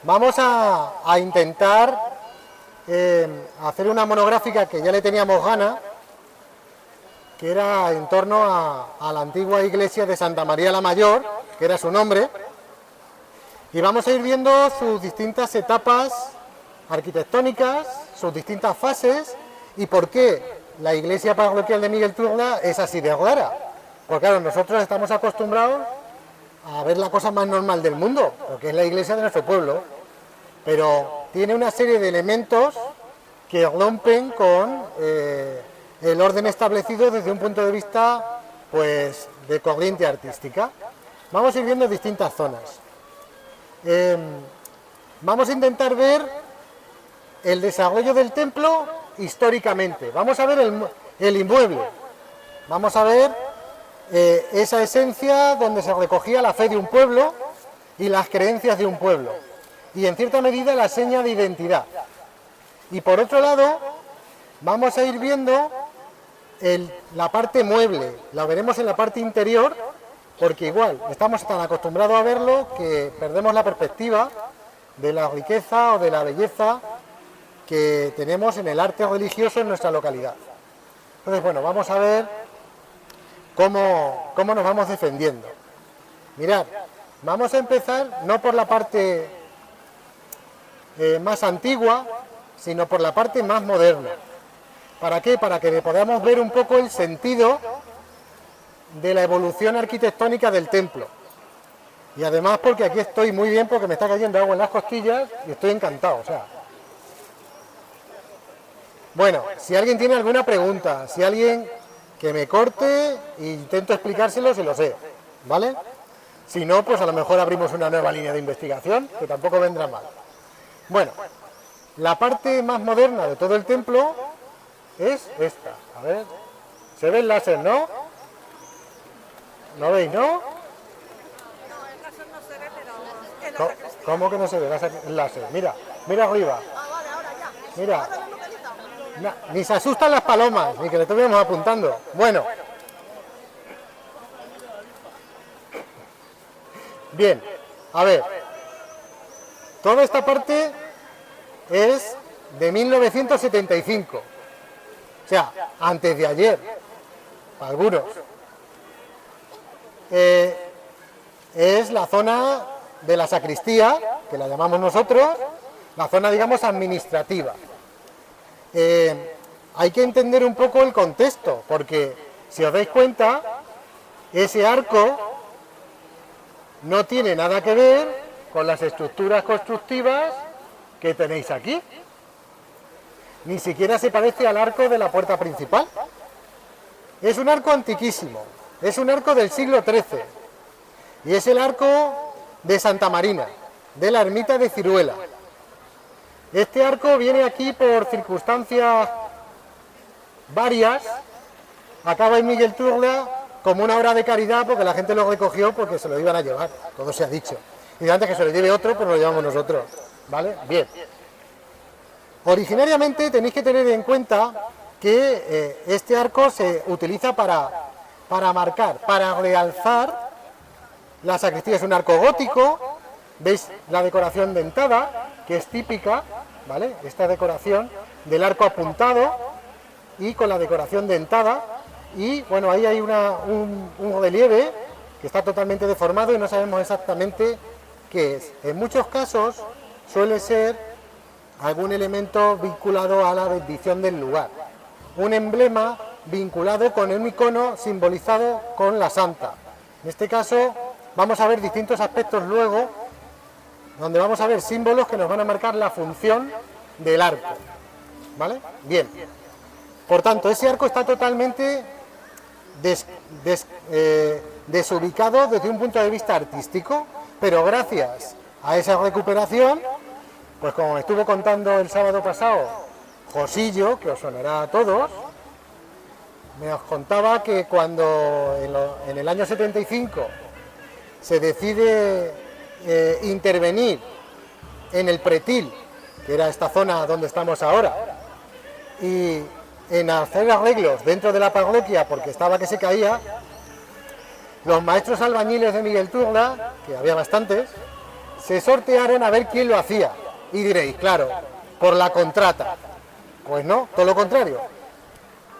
Vamos a intentar hacer una monográfica que ya le teníamos ganas, que era en torno a la antigua iglesia de Santa María la Mayor, que era su nombre, y vamos a ir viendo sus distintas etapas arquitectónicas, sus distintas fases, y por qué la iglesia parroquial de Miguel Turla es así de rara. Porque claro, nosotros estamos acostumbrados a ver la cosa más normal del mundo, porque es la iglesia de nuestro pueblo, pero tiene una serie de elementos que rompen con el orden establecido desde un punto de vista, pues, de corriente artística. Vamos a ir viendo distintas zonas. Vamos a intentar ver el desarrollo del templo históricamente. Vamos a ver el inmueble. Vamos a ver esa esencia donde se recogía la fe de un pueblo y las creencias de un pueblo. Y en cierta medida la seña de identidad. Y por otro lado, vamos a ir viendo la parte mueble. La veremos en la parte interior, porque igual estamos tan acostumbrados a verlo que perdemos la perspectiva de la riqueza o de la belleza que tenemos en el arte religioso en nuestra localidad. Entonces, bueno, vamos a ver cómo nos vamos defendiendo. Mirad, vamos a empezar no por la parte más antigua, sino por la parte más moderna. ¿Para qué? Para que podamos ver un poco el sentido de la evolución arquitectónica del templo. Y además porque aquí estoy muy bien, porque me está cayendo agua en las costillas y estoy encantado, o sea. Bueno, si alguien tiene alguna pregunta, si alguien que me corte e intento explicárselo, se lo sé, ¿vale? Si no, pues a lo mejor abrimos una nueva línea de investigación, que tampoco vendrá mal. Bueno, la parte más moderna de todo el templo es esta. A ver, se ve el láser, ¿no? ¿No veis, no? No, el láser no se ve, pero es la sacristía. ¿Cómo que no se ve el láser? Mira, mira arriba. Ah, vale, ahora ya. Mira. Ahora la localidad. Ni se asustan las palomas, ni que le estuviéramos apuntando. Bueno. Bien, a ver. Toda esta parte es de 1975. O sea, antes de ayer. Para algunos. Es la zona de la sacristía, que la llamamos nosotros, la zona, digamos, administrativa. Hay que entender un poco el contexto, porque si os dais cuenta, ese arco no tiene nada que ver con las estructuras constructivas que tenéis aquí. Ni siquiera se parece al arco de la puerta principal. Es un arco antiquísimo, es un arco del siglo XIII, y es el arco de Santa Marina, de la ermita de Ciruela. Este arco viene aquí por circunstancias varias, acaba en Miguel Turla como una obra de caridad porque la gente lo recogió porque se lo iban a llevar, todo se ha dicho. Y antes que se lo lleve otro, pues lo llevamos nosotros, ¿vale? Bien. Originariamente tenéis que tener en cuenta que este arco se utiliza para marcar, para realzar la sacristía. Es un arco gótico, veis la decoración dentada, que es típica, ¿vale? Esta decoración del arco apuntado y con la decoración dentada, y bueno, ahí hay un relieve que está totalmente deformado y no sabemos exactamente qué es. En muchos casos suele ser algún elemento vinculado a la bendición del lugar, un emblema vinculado con un icono simbolizado con la santa. En este caso vamos a ver distintos aspectos luego, donde vamos a ver símbolos que nos van a marcar la función del arco, ¿vale? Bien, por tanto, ese arco está totalmente desubicado desde un punto de vista artístico, pero gracias a esa recuperación, pues como me estuvo contando el sábado pasado Josillo, que os sonará a todos, me os contaba que cuando en el año 75 se decide intervenir en el pretil, que era esta zona donde estamos ahora, y en hacer arreglos dentro de la parroquia porque estaba que se caía, los maestros albañiles de Miguel Turla, que había bastantes, se sortearon a ver quién lo hacía. Y diréis, claro, por la contrata. Pues no, todo lo contrario.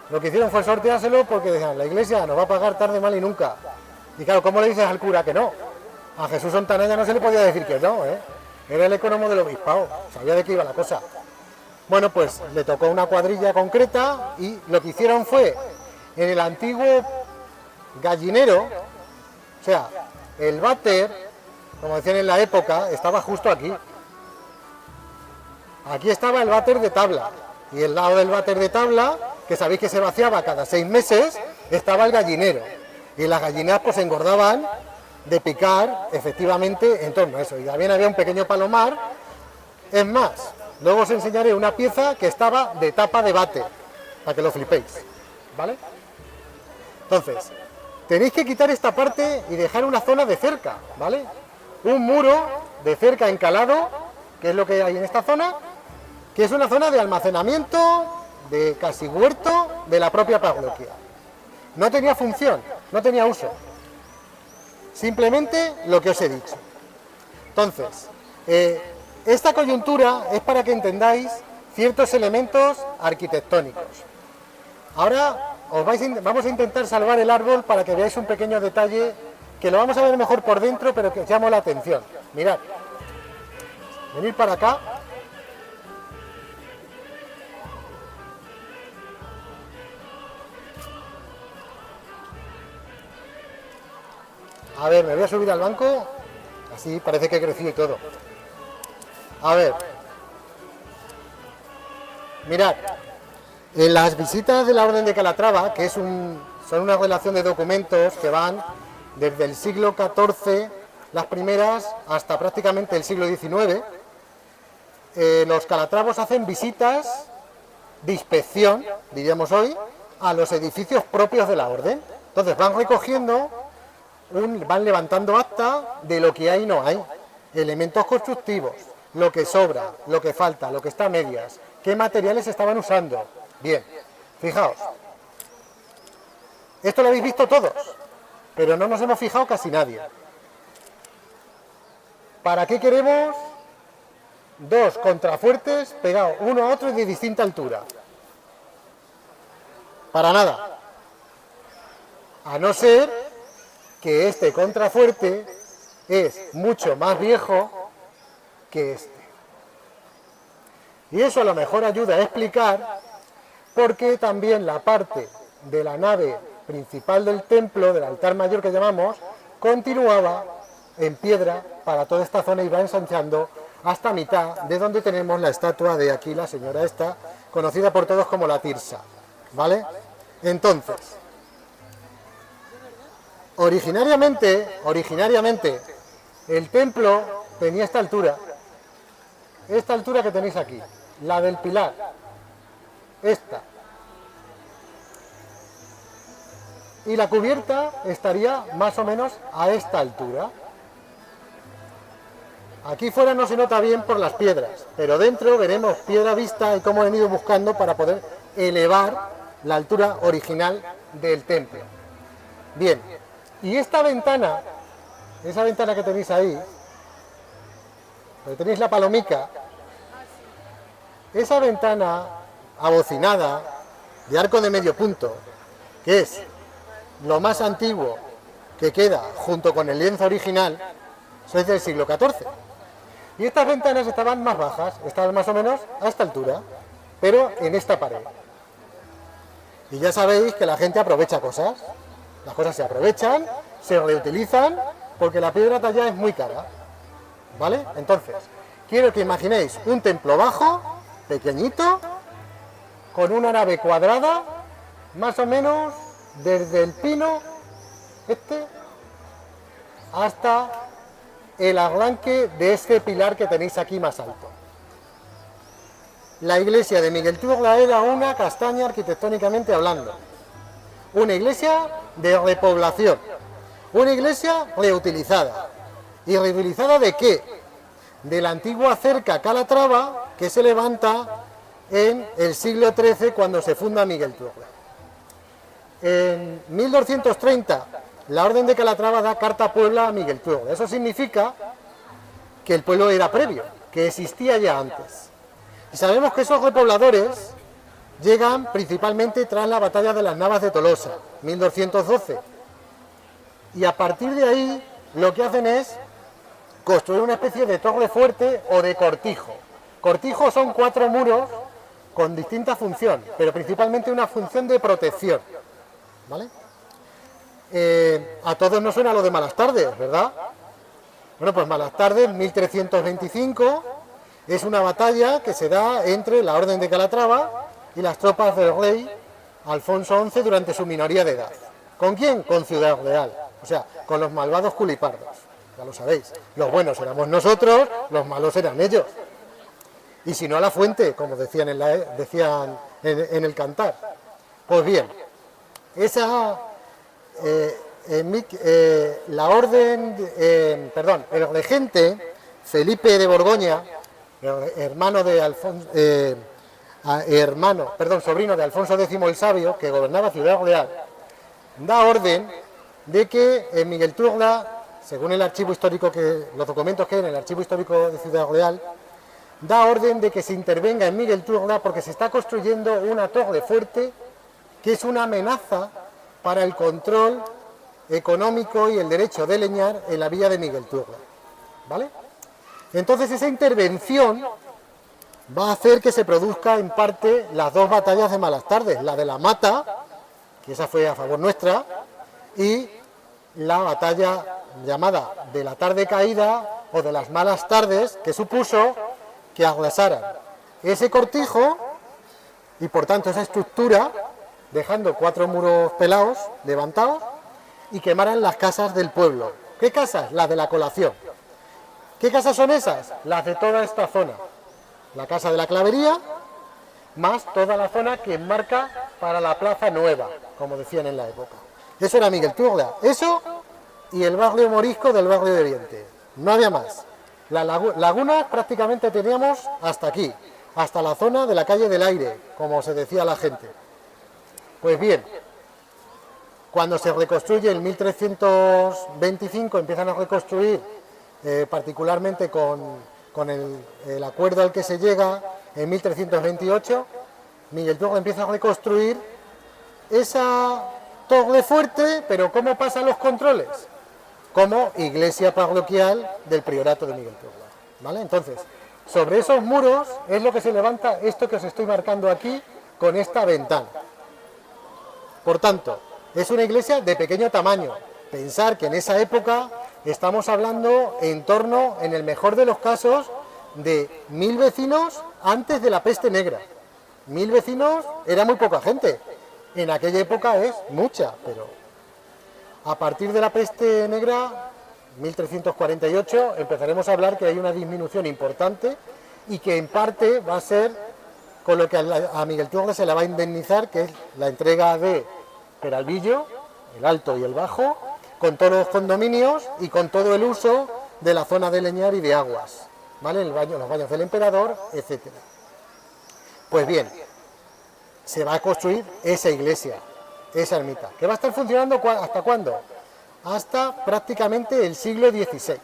Lo que hicieron fue sorteárselo porque decían, la iglesia nos va a pagar tarde, mal y nunca. Y claro, ¿cómo le dices al cura que no? A Jesús Sontanaya no se le podía decir que no, ¿eh? Era el economo del obispado, sabía de qué iba la cosa. Bueno, pues le tocó una cuadrilla concreta y lo que hicieron fue, en el antiguo gallinero, o sea, el váter, como decían en la época, estaba justo aquí. Aquí estaba el váter de tabla, y al lado del váter de tabla, que sabéis que se vaciaba cada 6 meses, estaba el gallinero. Y las gallinas pues engordaban de picar, efectivamente, en torno a eso. Y también había un pequeño palomar. Es más, luego os enseñaré una pieza que estaba de tapa de váter, para que lo flipéis, ¿vale? Entonces, tenéis que quitar esta parte y dejar una zona de cerca, ¿vale? Un muro de cerca encalado, que es lo que hay en esta zona, que es una zona de almacenamiento, de casi huerto, de la propia parroquia. No tenía función, no tenía uso. Simplemente lo que os he dicho. Entonces, esta coyuntura es para que entendáis ciertos elementos arquitectónicos. Ahora vamos a intentar salvar el árbol para que veáis un pequeño detalle que lo vamos a ver mejor por dentro, pero que os llamo la atención. Mirad, venid para acá. A ver, me voy a subir al banco, así parece que he crecido y todo. A ver, mirad, en las visitas de la Orden de Calatrava, que son una relación de documentos que van desde el siglo XIV, las primeras, hasta prácticamente el siglo XIX, los calatravos hacen visitas de inspección, diríamos hoy, a los edificios propios de la Orden. Entonces van recogiendo, van levantando acta de lo que hay y no hay, elementos constructivos, lo que sobra, lo que falta, lo que está a medias, qué materiales estaban usando. Bien, fijaos, esto lo habéis visto todos, pero no nos hemos fijado casi nadie. ¿Para qué queremos dos contrafuertes pegados uno a otro y de distinta altura? Para nada, a no ser que este contrafuerte es mucho más viejo que este. Y eso a lo mejor ayuda a explicar por qué también la parte de la nave principal del templo, del altar mayor que llamamos, continuaba en piedra para toda esta zona y va ensanchando hasta mitad de donde tenemos la estatua de aquí, la señora esta, conocida por todos como la Tirsa, ¿vale? Entonces, originariamente, el templo tenía esta altura que tenéis aquí, la del pilar, esta. Y la cubierta estaría más o menos a esta altura. Aquí fuera no se nota bien por las piedras, pero dentro veremos piedra vista y cómo he venido buscando para poder elevar la altura original del templo. Bien, y esta ventana, esa ventana que tenéis ahí, donde tenéis la palomica, esa ventana abocinada de arco de medio punto, que es lo más antiguo que queda junto con el lienzo original, es del siglo XIV. Y estas ventanas estaban más bajas, estaban más o menos a esta altura, pero en esta pared. Y ya sabéis que la gente aprovecha cosas, las cosas se aprovechan, se reutilizan, porque la piedra tallada es muy cara, ¿vale? Entonces, quiero que imaginéis un templo bajo, pequeñito, con una nave cuadrada, más o menos desde el pino, hasta el arranque de este pilar que tenéis aquí más alto. La iglesia de Miguel Turla era una castaña arquitectónicamente hablando. Una iglesia de repoblación. Una iglesia reutilizada. ¿Y reutilizada de qué? De la antigua cerca Calatrava que se levanta en el siglo XIII cuando se funda Miguel Turla. En 1230 la Orden de Calatrava da carta a Puebla a Miguel Turla. Eso significa que el pueblo era previo, que existía ya antes. Y sabemos que esos repobladores llegan principalmente tras la batalla de las Navas de Tolosa, 1212. Y a partir de ahí lo que hacen es construir una especie de torre fuerte o de cortijo. Cortijo son 4 muros con distinta función, pero principalmente una función de protección. ¿Vale? A todos nos suena lo de Malas Tardes, ¿verdad? Bueno, pues Malas Tardes, 1325, es una batalla que se da entre la Orden de Calatrava y las tropas del rey Alfonso XI durante su minoría de edad. ¿Con quién? Con Ciudad Real, o sea, con los malvados culipardos, ya lo sabéis. Los buenos éramos nosotros, los malos eran ellos. Y si no a la fuente, como decían en el cantar. Pues bien, el regente Felipe de Borgoña, sobrino de Alfonso X el Sabio, que gobernaba Ciudad Real, da orden de que Miguel Turla, según el archivo histórico, los documentos que hay en el archivo histórico de Ciudad Real, da orden de que se intervenga en Miguel Turla porque se está construyendo una torre fuerte que es una amenaza para el control económico y el derecho de leñar en la villa de Miguel Turla. ¿Vale? Entonces esa intervención va a hacer que se produzca en parte las 2 batallas de Malas Tardes, la de la Mata, que esa fue a favor nuestra, y la batalla llamada de la Tarde Caída o de las Malas Tardes, que supuso que arrasaran ese cortijo y por tanto esa estructura, dejando 4 muros pelados, levantados, y quemaran las casas del pueblo. ¿Qué casas? Las de la Colación. ¿Qué casas son esas? Las de toda esta zona. La casa de la Clavería, más toda la zona que enmarca para la Plaza Nueva, como decían en la época. Eso era Miguel Turla. Eso y el barrio morisco del barrio de Oriente. No había más. Las lagunas prácticamente teníamos hasta aquí, hasta la zona de la calle del Aire, como se decía la gente. Pues bien, cuando se reconstruye en 1325, empiezan a reconstruir, particularmente con el acuerdo al que se llega en 1328, Miguel Turla empieza a reconstruir esa torre fuerte, pero ¿cómo pasan los controles? Como iglesia parroquial del priorato de Miguel Turla, ¿vale? Entonces, sobre esos muros es lo que se levanta esto que os estoy marcando aquí con esta ventana. Por tanto, es una iglesia de pequeño tamaño. Pensar que en esa época estamos hablando en torno, en el mejor de los casos, de 1000 vecinos antes de la peste negra. 1000 vecinos era muy poca gente. En aquella época es mucha, pero a partir de la peste negra, 1348, empezaremos a hablar que hay una disminución importante y que en parte va a ser con lo que a Miguel Turla se le va a indemnizar, que es la entrega de Peralvillo, el Alto y el Bajo, con todos los condominios y con todo el uso de la zona de leñar y de aguas, ¿vale? Los baños del emperador, etc. Pues bien, se va a construir esa iglesia, esa ermita, que va a estar funcionando ¿hasta cuándo? Hasta prácticamente el siglo XVI,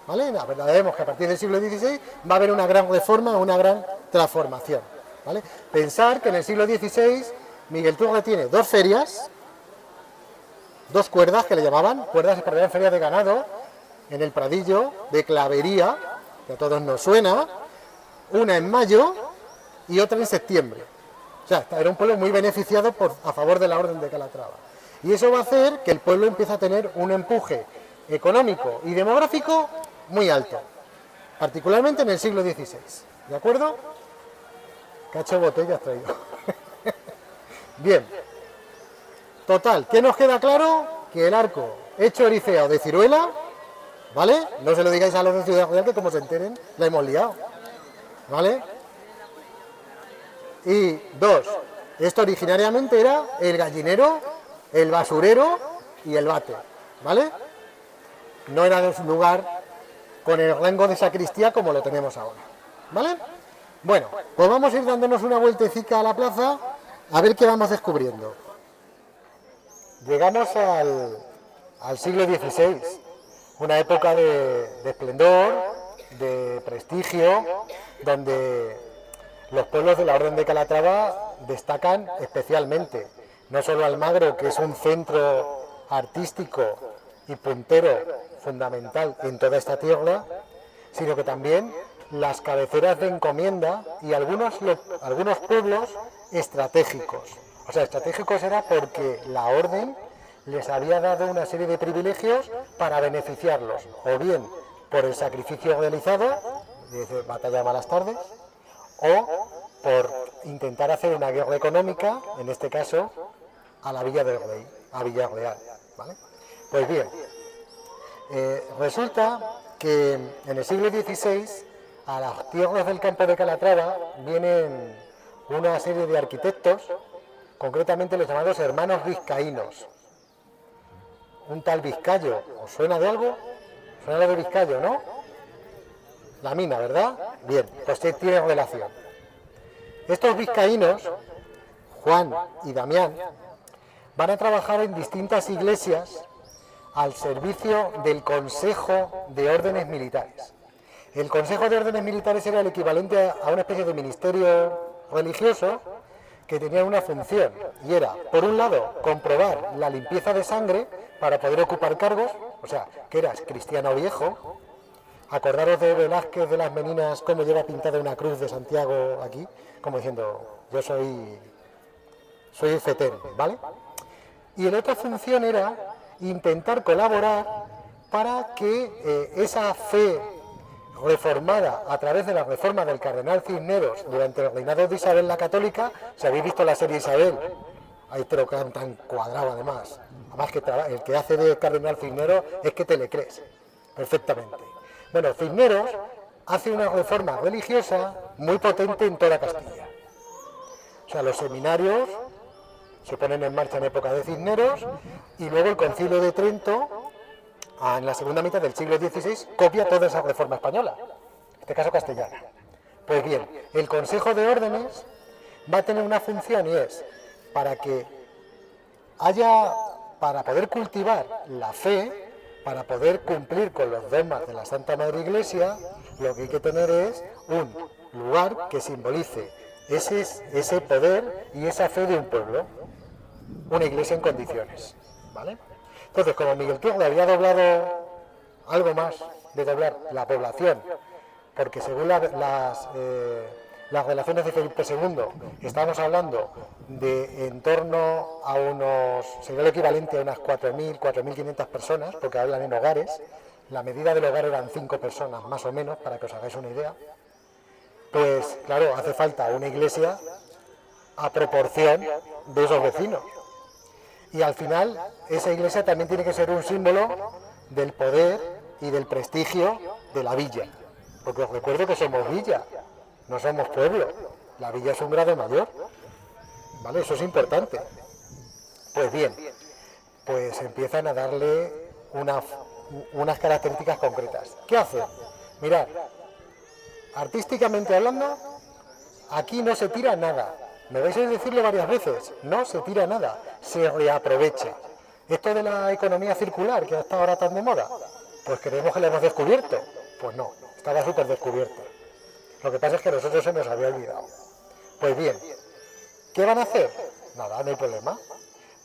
¿vale? Veremos que a partir del siglo XVI va a haber una gran reforma, una gran transformación, ¿vale? Pensar que en el siglo XVI Miguel Turla tiene 2 ferias, 2 cuerdas que le llamaban, cuerdas para ferias de ganado, en el Pradillo de Clavería, que a todos nos suena, una en mayo y otra en septiembre. O sea, era un pueblo muy beneficiado a favor de la Orden de Calatrava. Y eso va a hacer que el pueblo empiece a tener un empuje económico y demográfico muy alto, particularmente en el siglo XVI. ¿De acuerdo? Cacho botella has traído. Bien. Total, ¿qué nos queda claro? Que el arco hecho Oriceo de ciruela, ¿vale? No se lo digáis a los de Ciudad Real, que como se enteren, la hemos liado, ¿vale? Y 2, esto originariamente era el gallinero, el basurero y el váter, ¿vale? No era un lugar con el rango de sacristía como lo tenemos ahora, ¿vale? Bueno, pues vamos a ir dándonos una vueltecita a la plaza a ver qué vamos descubriendo. Llegamos al siglo XVI, una época de esplendor, de prestigio, donde los pueblos de la Orden de Calatrava destacan especialmente. No solo Almagro, que es un centro artístico y puntero fundamental en toda esta tierra, sino que también las cabeceras de encomienda y algunos pueblos estratégicos. O sea, estratégicos era porque la orden les había dado una serie de privilegios para beneficiarlos, o bien por el sacrificio realizado, dice Batalla de Malas Tardes, o por intentar hacer una guerra económica, en este caso, a la Villa del Rey, a Villarreal, ¿vale? Pues bien, resulta que en el siglo XVI a las tierras del campo de Calatrava vienen una serie de arquitectos, concretamente los llamados hermanos vizcaínos. Un tal Vizcayo, ¿os suena de algo? Suena lo de Vizcayo, ¿no? La mina, ¿verdad? Bien, pues tiene relación. Estos vizcaínos, Juan y Damián, van a trabajar en distintas iglesias al servicio del Consejo de Órdenes Militares. El Consejo de Órdenes Militares era el equivalente a una especie de ministerio religioso que tenía una función, y era, por un lado, comprobar la limpieza de sangre para poder ocupar cargos, o sea, que eras cristiano viejo. Acordaros de Velázquez de las Meninas, cómo lleva pintada una cruz de Santiago aquí, como diciendo, yo soy fetén, ¿vale? Y la otra función era intentar colaborar para que esa fe reformada a través de la reforma del cardenal Cisneros durante el reinado de Isabel la Católica, si habéis visto la serie Isabel, ahí te lo quedan tan cuadrado además que el que hace de cardenal Cisneros es que te le crees perfectamente. Bueno, Cisneros hace una reforma religiosa muy potente en toda Castilla. O sea, los seminarios se ponen en marcha en época de Cisneros y luego el Concilio de Trento, en la segunda mitad del siglo XVI, copia toda esa reforma española, en este caso castellana. Pues bien, el Consejo de Órdenes va a tener una función y es para poder cultivar la fe, para poder cumplir con los dogmas de la Santa Madre Iglesia, lo que hay que tener es un lugar que simbolice ese poder y esa fe de un pueblo, una iglesia en condiciones, ¿vale? Entonces, como Miguel Turri había doblado algo más de doblar la población, porque según las relaciones de Felipe II, estamos hablando de en torno a sería el equivalente a unas 4.000, 4.500 personas, porque hablan en hogares. La medida del hogar eran 5 personas, más o menos, para que os hagáis una idea. Pues, claro, hace falta una iglesia a proporción de esos vecinos. Y al final, esa iglesia también tiene que ser un símbolo del poder y del prestigio de la villa. Porque os recuerdo que somos villa, no somos pueblo. La villa es un grado mayor, ¿vale? Eso es importante. Pues bien, pues empiezan a darle unas características concretas. ¿Qué hacen? Mirad, artísticamente hablando, aquí no se tira nada. Me vais a decirlo varias veces, no se tira nada, se reaprovecha. Esto de la economía circular, que hasta ahora tan de moda, pues creemos que lo hemos descubierto. Pues no, estaba súper descubierto. Lo que pasa es que a nosotros se nos había olvidado. Pues bien, ¿qué van a hacer? Nada, no hay problema.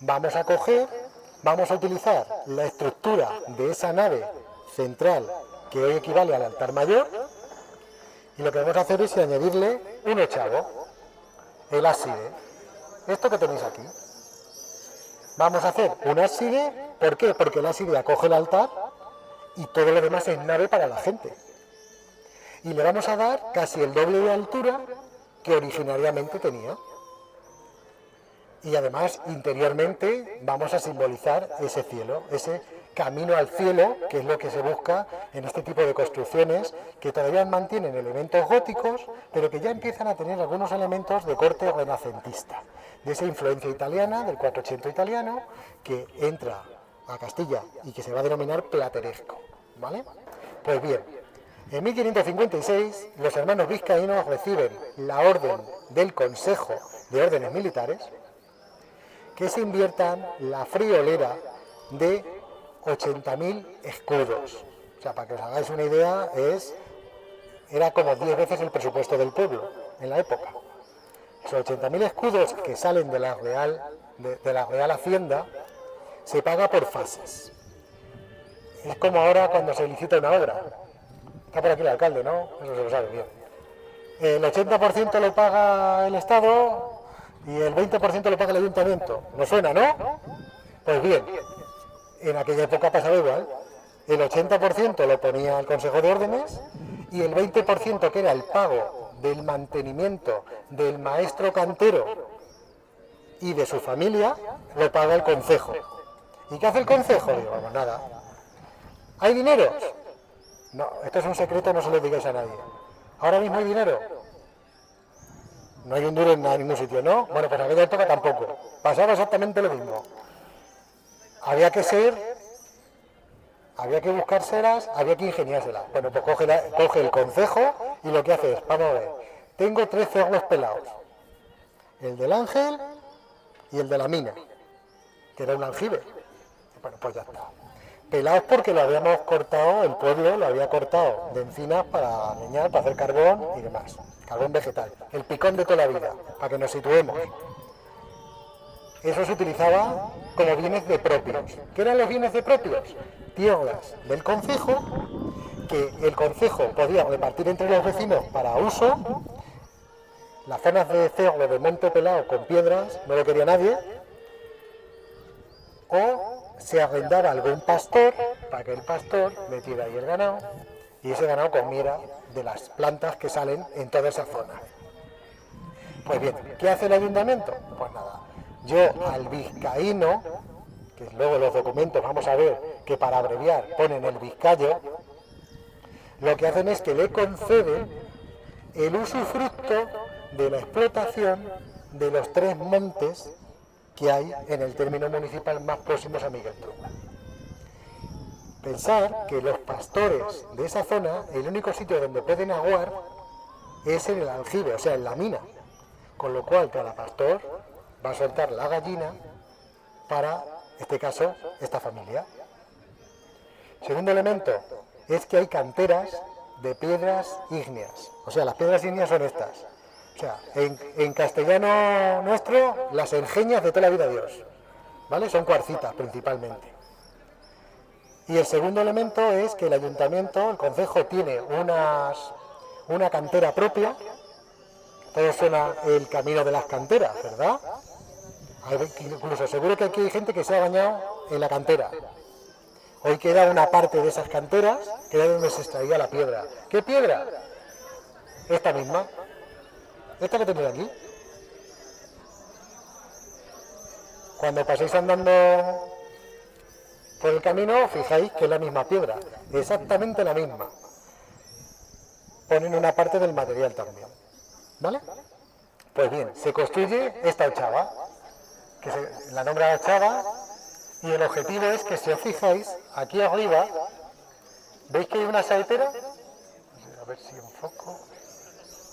Vamos a utilizar la estructura de esa nave central que hoy equivale al altar mayor, y lo que vamos a hacer es añadirle un ochavo, el ábside. Esto que tenéis aquí. Vamos a hacer un ábside, ¿por qué? Porque el ábside acoge el altar y todo lo demás es nave para la gente. Y le vamos a dar casi el doble de altura que originariamente tenía. Y además, interiormente, vamos a simbolizar ese cielo, ese camino al cielo, que es lo que se busca en este tipo de construcciones, que todavía mantienen elementos góticos, pero que ya empiezan a tener algunos elementos de corte renacentista, de esa influencia italiana, del 480 italiano, que entra a Castilla y que se va a denominar plateresco, ¿vale? Pues bien, en 1556 los hermanos vizcaínos reciben la orden del Consejo de Órdenes Militares, que se inviertan la friolera de 80.000 escudos. O sea, para que os hagáis una idea, es era como 10 veces el presupuesto del pueblo en la época. Esos 80.000 escudos que salen de la Real Hacienda se paga por fases. Es como ahora cuando se licita una obra. Está por aquí el alcalde, ¿no? Eso se lo sabe bien. El 80% lo paga el Estado y el 20% lo paga el ayuntamiento. ¿No suena, no? Pues bien, en aquella época pasaba igual. El 80% lo ponía el Consejo de Órdenes y el 20%, que era el pago del mantenimiento del maestro cantero y de su familia, lo paga el concejo. ¿Y qué hace el concejo? Digo, vamos, nada. ¿Hay dinero? No, esto es un secreto, no se lo digáis a nadie. ¿Ahora mismo hay dinero? No hay un duro en ningún sitio, ¿no? Bueno, pues en aquella época tampoco. Pasaba exactamente lo mismo. Había que buscárselas, había que ingeniárselas. Bueno, pues coge el concejo y lo que hace es, vamos a ver, tengo 3 cerdos pelados. El del Ángel y el de la mina, que era un aljibe. Bueno, pues ya está. Pelados porque lo habíamos cortado, el pueblo lo había cortado de encinas para leñar, para hacer carbón y demás. Carbón vegetal. El picón de toda la vida, para que nos situemos. Eso se utilizaba como bienes de propios. ¿Qué eran los bienes de propios? Tierras del concejo, que el concejo podía repartir entre los vecinos para uso. Las zonas de cerro de monte pelado con piedras no lo quería nadie. O se arrendaba a algún pastor para que el pastor metiera ahí el ganado y ese ganado comiera de las plantas que salen en toda esa zona. Pues bien, ¿qué hace el ayuntamiento? Pues nada, yo al vizcaíno, que luego en los documentos vamos a ver que para abreviar ponen el vizcayo, lo que hacen es que le conceden el usufructo de la explotación de los 3 montes que hay en el término municipal más próximos a Miguel Trueba. Pensar que los pastores de esa zona, el único sitio donde pueden aguar es en el aljibe, o sea, en la mina, con lo cual cada pastor va a soltar la gallina para, en este caso, esta familia. Segundo elemento es que hay canteras de piedras ígneas, o sea, las piedras ígneas son estas. O sea, en castellano nuestro, las engeñas de toda la vida de Dios, ¿vale? Son cuarcitas principalmente. Y el segundo elemento es que el ayuntamiento, el concejo, tiene una cantera propia. Todo suena el camino de las canteras, ¿verdad? Incluso seguro que aquí hay gente que se ha bañado en la cantera. Hoy queda una parte de esas canteras, que era donde se extraía la piedra. ¿Qué piedra? Esta misma. Esta que tenéis aquí. Cuando paséis andando por el camino, fijáis que es la misma piedra, exactamente la misma. Ponen una parte del material también, ¿vale? Pues bien, se construye esta ochava, que se la nombra ochava, y el objetivo es que, si os fijáis, aquí arriba, ¿veis que hay una saetera? A ver si enfoco.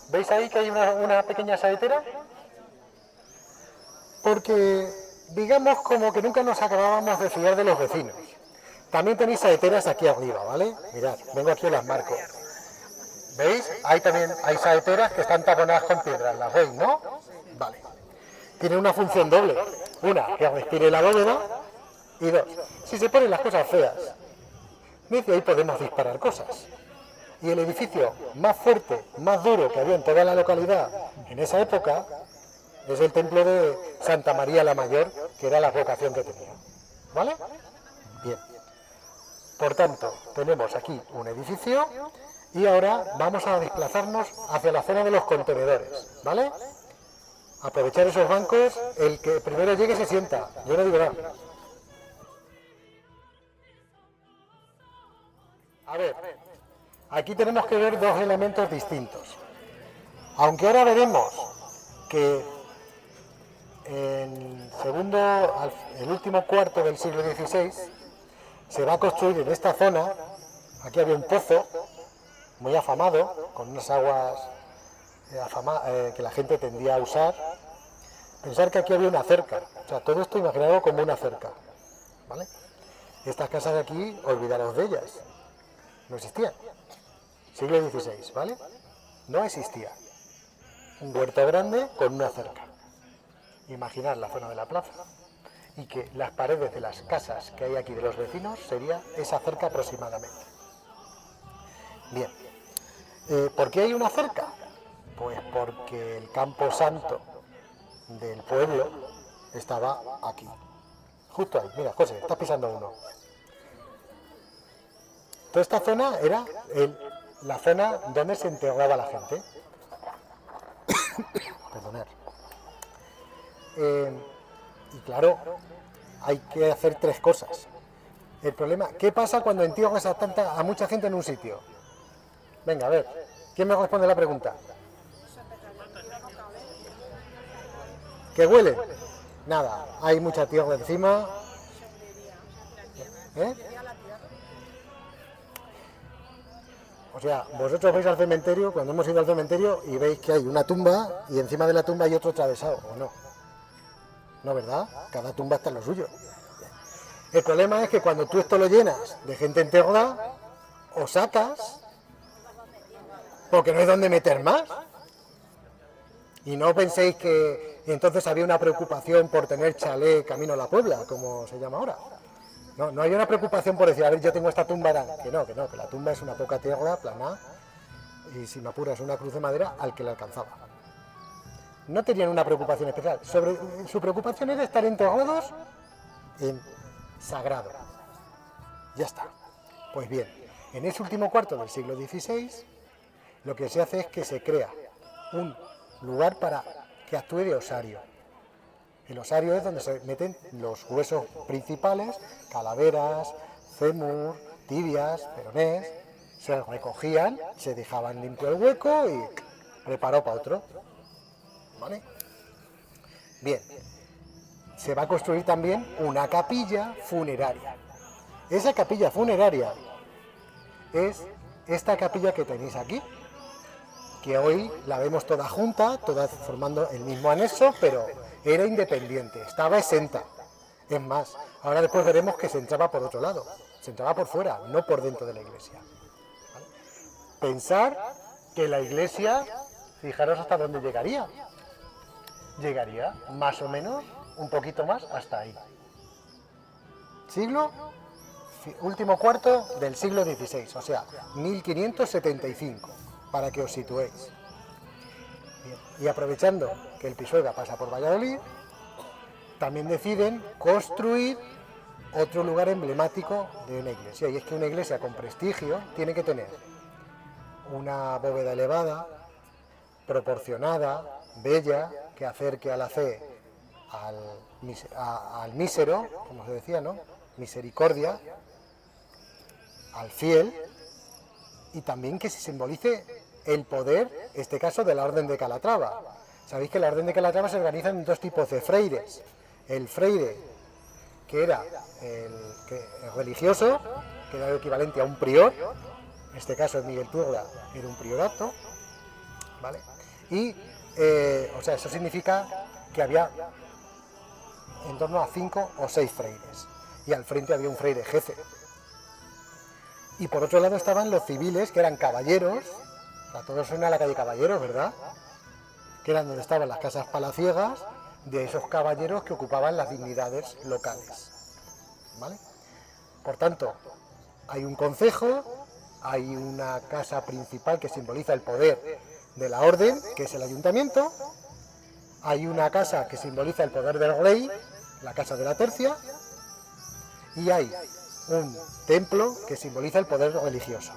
¿Veis ahí que hay una pequeña saetera? Porque digamos como que nunca nos acabábamos de fiar de los vecinos. También tenéis saeteras aquí arriba, ¿vale? Mirad, vengo aquí y las marco. ¿Veis? Ahí también hay saeteras que están taponadas con piedras, ¿las veis, no? Vale. Tienen una función doble. Una, que respire la bóveda. Y 2, si se ponen las cosas feas, desde ahí podemos disparar cosas. Y el edificio más fuerte, más duro que había en toda la localidad en esa época es el templo de Santa María la Mayor, que era la vocación que tenía. ¿Vale? Bien. Por tanto, tenemos aquí un edificio y ahora vamos a desplazarnos hacia la zona de los contenedores. ¿Vale? Aprovechar esos bancos, el que primero llegue se sienta. Yo no digo nada. A ver, aquí tenemos que ver 2 elementos distintos. Aunque ahora veremos que el último cuarto del siglo XVI se va a construir en esta zona. Aquí había un pozo muy afamado, con unas aguas que la gente tendía a usar. Pensar que aquí había una cerca, o sea, todo esto imaginado como una cerca, ¿vale? Estas casas de aquí, olvidaros de ellas, no existían. siglo XVI, ¿vale? No existía un huerto grande con una cerca. Imaginar la zona de la plaza y que las paredes de las casas que hay aquí de los vecinos sería esa cerca aproximadamente. Bien, ¿por qué hay una cerca? Pues porque el campo santo del pueblo estaba aquí, justo ahí. Mira, José, estás pisando uno. Toda esta zona era la zona donde se enterraba la gente. Perdonad. Y claro, hay que hacer tres cosas. El problema, ¿qué pasa cuando entierras a mucha gente en un sitio? Venga, a ver, ¿quién me responde la pregunta? ¿Qué huele? Nada, hay mucha tierra encima. ¿Eh? O sea, vosotros vais al cementerio, cuando hemos ido al cementerio, y veis que hay una tumba, y encima de la tumba hay otro atravesado, ¿o no? No, ¿verdad? Cada tumba está en lo suyo. El problema es que cuando tú esto lo llenas de gente enterrada, o sacas, porque no hay donde meter más. Y no penséis que entonces había una preocupación por tener chalet camino a la Puebla, como se llama ahora. No, no hay una preocupación por decir, a ver, yo tengo esta tumba, que la tumba es una poca tierra plana, y si me apuras una cruz de madera al que le alcanzaba. No tenían una preocupación especial. Su preocupación era estar enterrados en sagrado. Ya está. Pues bien, en ese último cuarto del siglo XVI, lo que se hace es que se crea un lugar para que actúe de osario. El osario es donde se meten los huesos principales, calaveras, fémur, tibias, peronés, se recogían, se dejaban limpio el hueco y preparó para otro. ¿Vale? Bien, se va a construir también una capilla funeraria. Esa capilla funeraria es esta capilla que tenéis aquí, que hoy la vemos toda junta, todas formando el mismo anexo, pero era independiente, estaba exenta. Es más, ahora después veremos que se entraba por otro lado, se entraba por fuera, no por dentro de la iglesia. ¿Vale? Pensar que la iglesia, fijaros hasta dónde llegaría. Llegaría más o menos, un poquito más, hasta ahí. Último cuarto del siglo XVI, o sea, 1575, para que os situéis. Bien. Y aprovechando que el Pisuerga pasa por Valladolid, también deciden construir otro lugar emblemático de una iglesia, y es que una iglesia con prestigio tiene que tener una bóveda elevada, proporcionada, bella, que acerque a la fe al mísero, como se decía, ¿no? Misericordia, al fiel, y también que se simbolice el poder, en este caso, de la Orden de Calatrava. Sabéis que la Orden de Calatrava se organiza en dos tipos de freires. El freire, que era el religioso, que era el equivalente a un prior, en este caso Miguel Turra era un priorato, ¿vale? Y, o sea, eso significa que había en torno a 5 o 6 freires, y al frente había un freire jefe. Y por otro lado estaban los civiles, que eran caballeros, a todos suena la calle Caballeros, ¿verdad? Que eran donde estaban las casas palaciegas de esos caballeros que ocupaban las dignidades locales, ¿vale? Por tanto, hay un concejo, hay una casa principal que simboliza el poder de la orden, que es el ayuntamiento, hay una casa que simboliza el poder del rey, la casa de la tercia, y hay un templo que simboliza el poder religioso.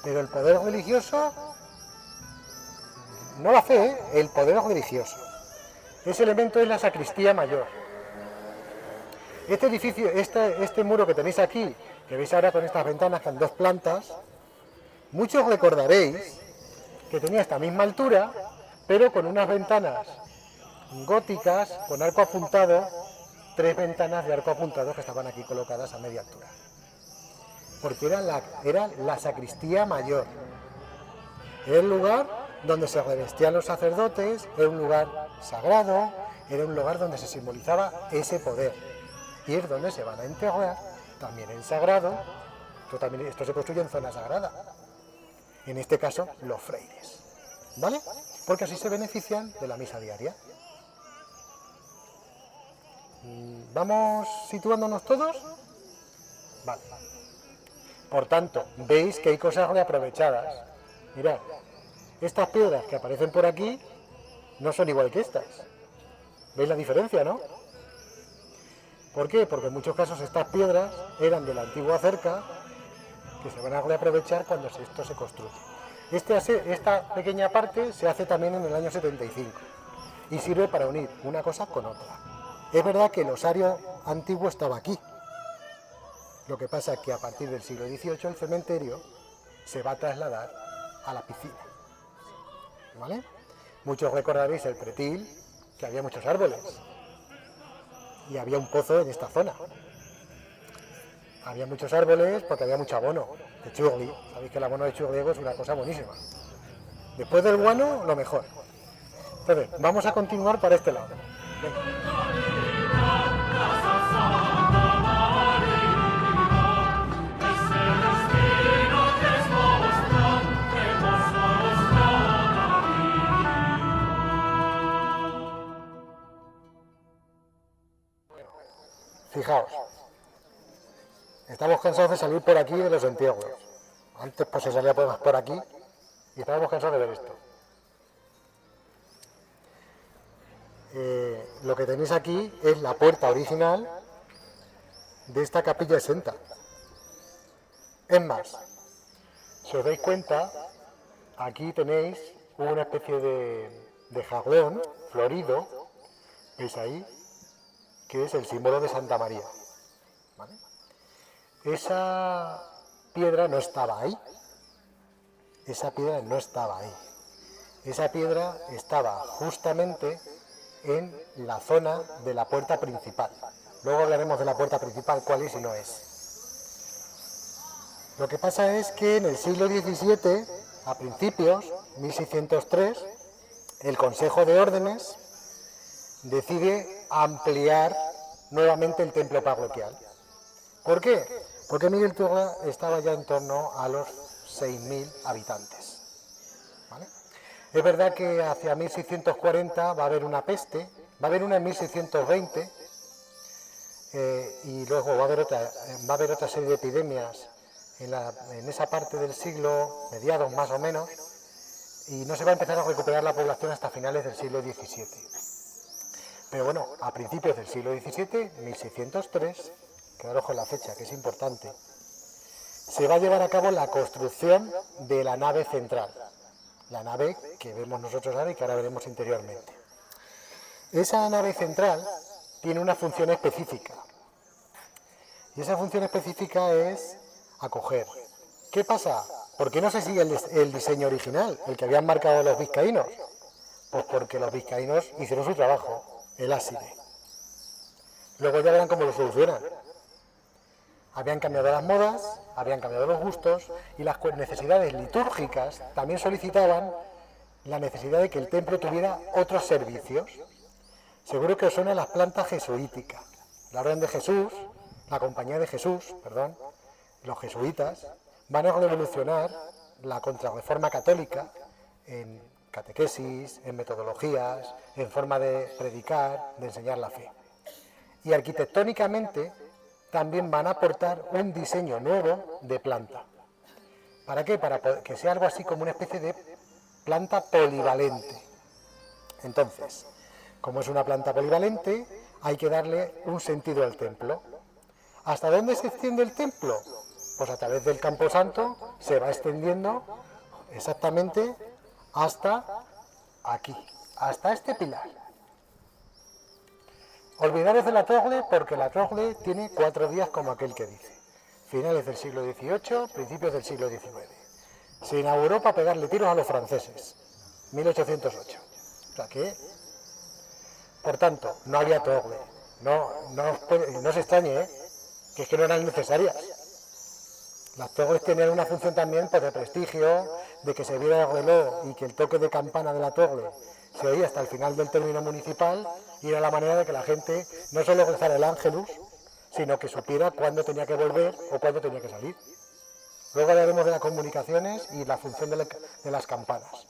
Pero el poder religioso, no la fe, el poder religioso. Ese elemento es la sacristía mayor. Este edificio, este muro que tenéis aquí, que veis ahora con estas ventanas con 2 plantas, muchos recordaréis que tenía esta misma altura, pero con unas ventanas góticas, con arco apuntado, 3 ventanas de arco apuntado que estaban aquí colocadas a media altura. Porque era la sacristía mayor. Era el lugar donde se revestían los sacerdotes, era un lugar sagrado, era un lugar donde se simbolizaba ese poder. Y es donde se van a enterrar, también en sagrado, esto se construye en zona sagrada. en este caso los freires, ¿vale? Porque así se benefician de la misa diaria. ¿Vamos situándonos todos? Vale. Por tanto, veis que hay cosas reaprovechadas. Mirad, estas piedras que aparecen por aquí no son igual que estas. ¿Veis la diferencia, no? ¿Por qué? Porque en muchos casos estas piedras eran de la antigua cerca que se van a reaprovechar cuando esto se construye. Esta pequeña parte se hace también en el año 75 y sirve para unir una cosa con otra. Es verdad que el osario antiguo estaba aquí. Lo que pasa es que a partir del siglo XVIII el cementerio se va a trasladar a la piscina. ¿Vale? Muchos recordaréis el pretil, que había muchos árboles y había un pozo en esta zona. Había muchos árboles porque había mucho abono de churri. Sabéis que el abono de churriego es una cosa buenísima. Después del guano, lo mejor. Entonces, vamos a continuar para este lado. Venga. Fijaos, estamos cansados de salir por aquí de los entierros. Antes pues se salía por aquí y estábamos cansados de ver esto. Lo que tenéis aquí es la puerta original de esta capilla exenta. Es más, si os dais cuenta, aquí tenéis una especie de jarrón florido, ¿veis ahí? Que es el símbolo de Santa María. ¿Vale? Esa piedra no estaba ahí. Esa piedra no estaba ahí. Esa piedra estaba justamente en la zona de la puerta principal. Luego hablaremos de la puerta principal, cuál es y no es. Lo que pasa es que en el siglo XVII, a principios, 1603, el Consejo de Órdenes decide ampliar nuevamente el templo parroquial. ¿Por qué? Porque Miguel Turra estaba ya en torno a los 6.000 habitantes. ¿Vale? Es verdad que hacia 1640 va a haber una peste, va a haber una en 1620 y luego va a haber otra serie de epidemias en esa parte del siglo, mediados más o menos, y no se va a empezar a recuperar la población hasta finales del siglo XVII. Pero bueno, a principios del siglo XVII, 1603, quedaros con la fecha, que es importante, se va a llevar a cabo la construcción de la nave central, la nave que vemos nosotros ahora y que ahora veremos interiormente. Esa nave central tiene una función específica, y esa función específica es acoger. ¿Qué pasa? ¿Por qué no se sigue el diseño original, el que habían marcado los vizcaínos? Pues porque los vizcaínos hicieron su trabajo, el ábside. Luego ya verán cómo lo solucionan. Habían cambiado las modas, habían cambiado los gustos y las necesidades litúrgicas también solicitaban la necesidad de que el templo tuviera otros servicios. Seguro que os suena las plantas jesuíticas. La Orden de Jesús, la Compañía de Jesús, perdón, los jesuitas, van a revolucionar la contrarreforma católica en catequesis, en metodologías, en forma de predicar, de enseñar la fe. Y arquitectónicamente también van a aportar un diseño nuevo de planta. ¿Para qué? Para que sea algo así como una especie de planta polivalente. Entonces, como es una planta polivalente, hay que darle un sentido al templo. ¿Hasta dónde se extiende el templo? Pues a través del Camposanto se va extendiendo exactamente hasta aquí, hasta este pilar. Olvidaros de la Trogle porque la Trogle tiene 4 días como aquel que dice. Finales del siglo XVIII, principios del siglo XIX. Se inauguró para pegarle tiros a los franceses, 1808. O sea que, por tanto, no había Trogle. No se extrañe, que es que no eran necesarias. Las torres tenían una función también pues, de prestigio, de que se viera el reloj y que el toque de campana de la torre se oía hasta el final del término municipal y era la manera de que la gente no solo rezara el ángelus, sino que supiera cuándo tenía que volver o cuándo tenía que salir. Luego hablaremos de las comunicaciones y la función de las campanas.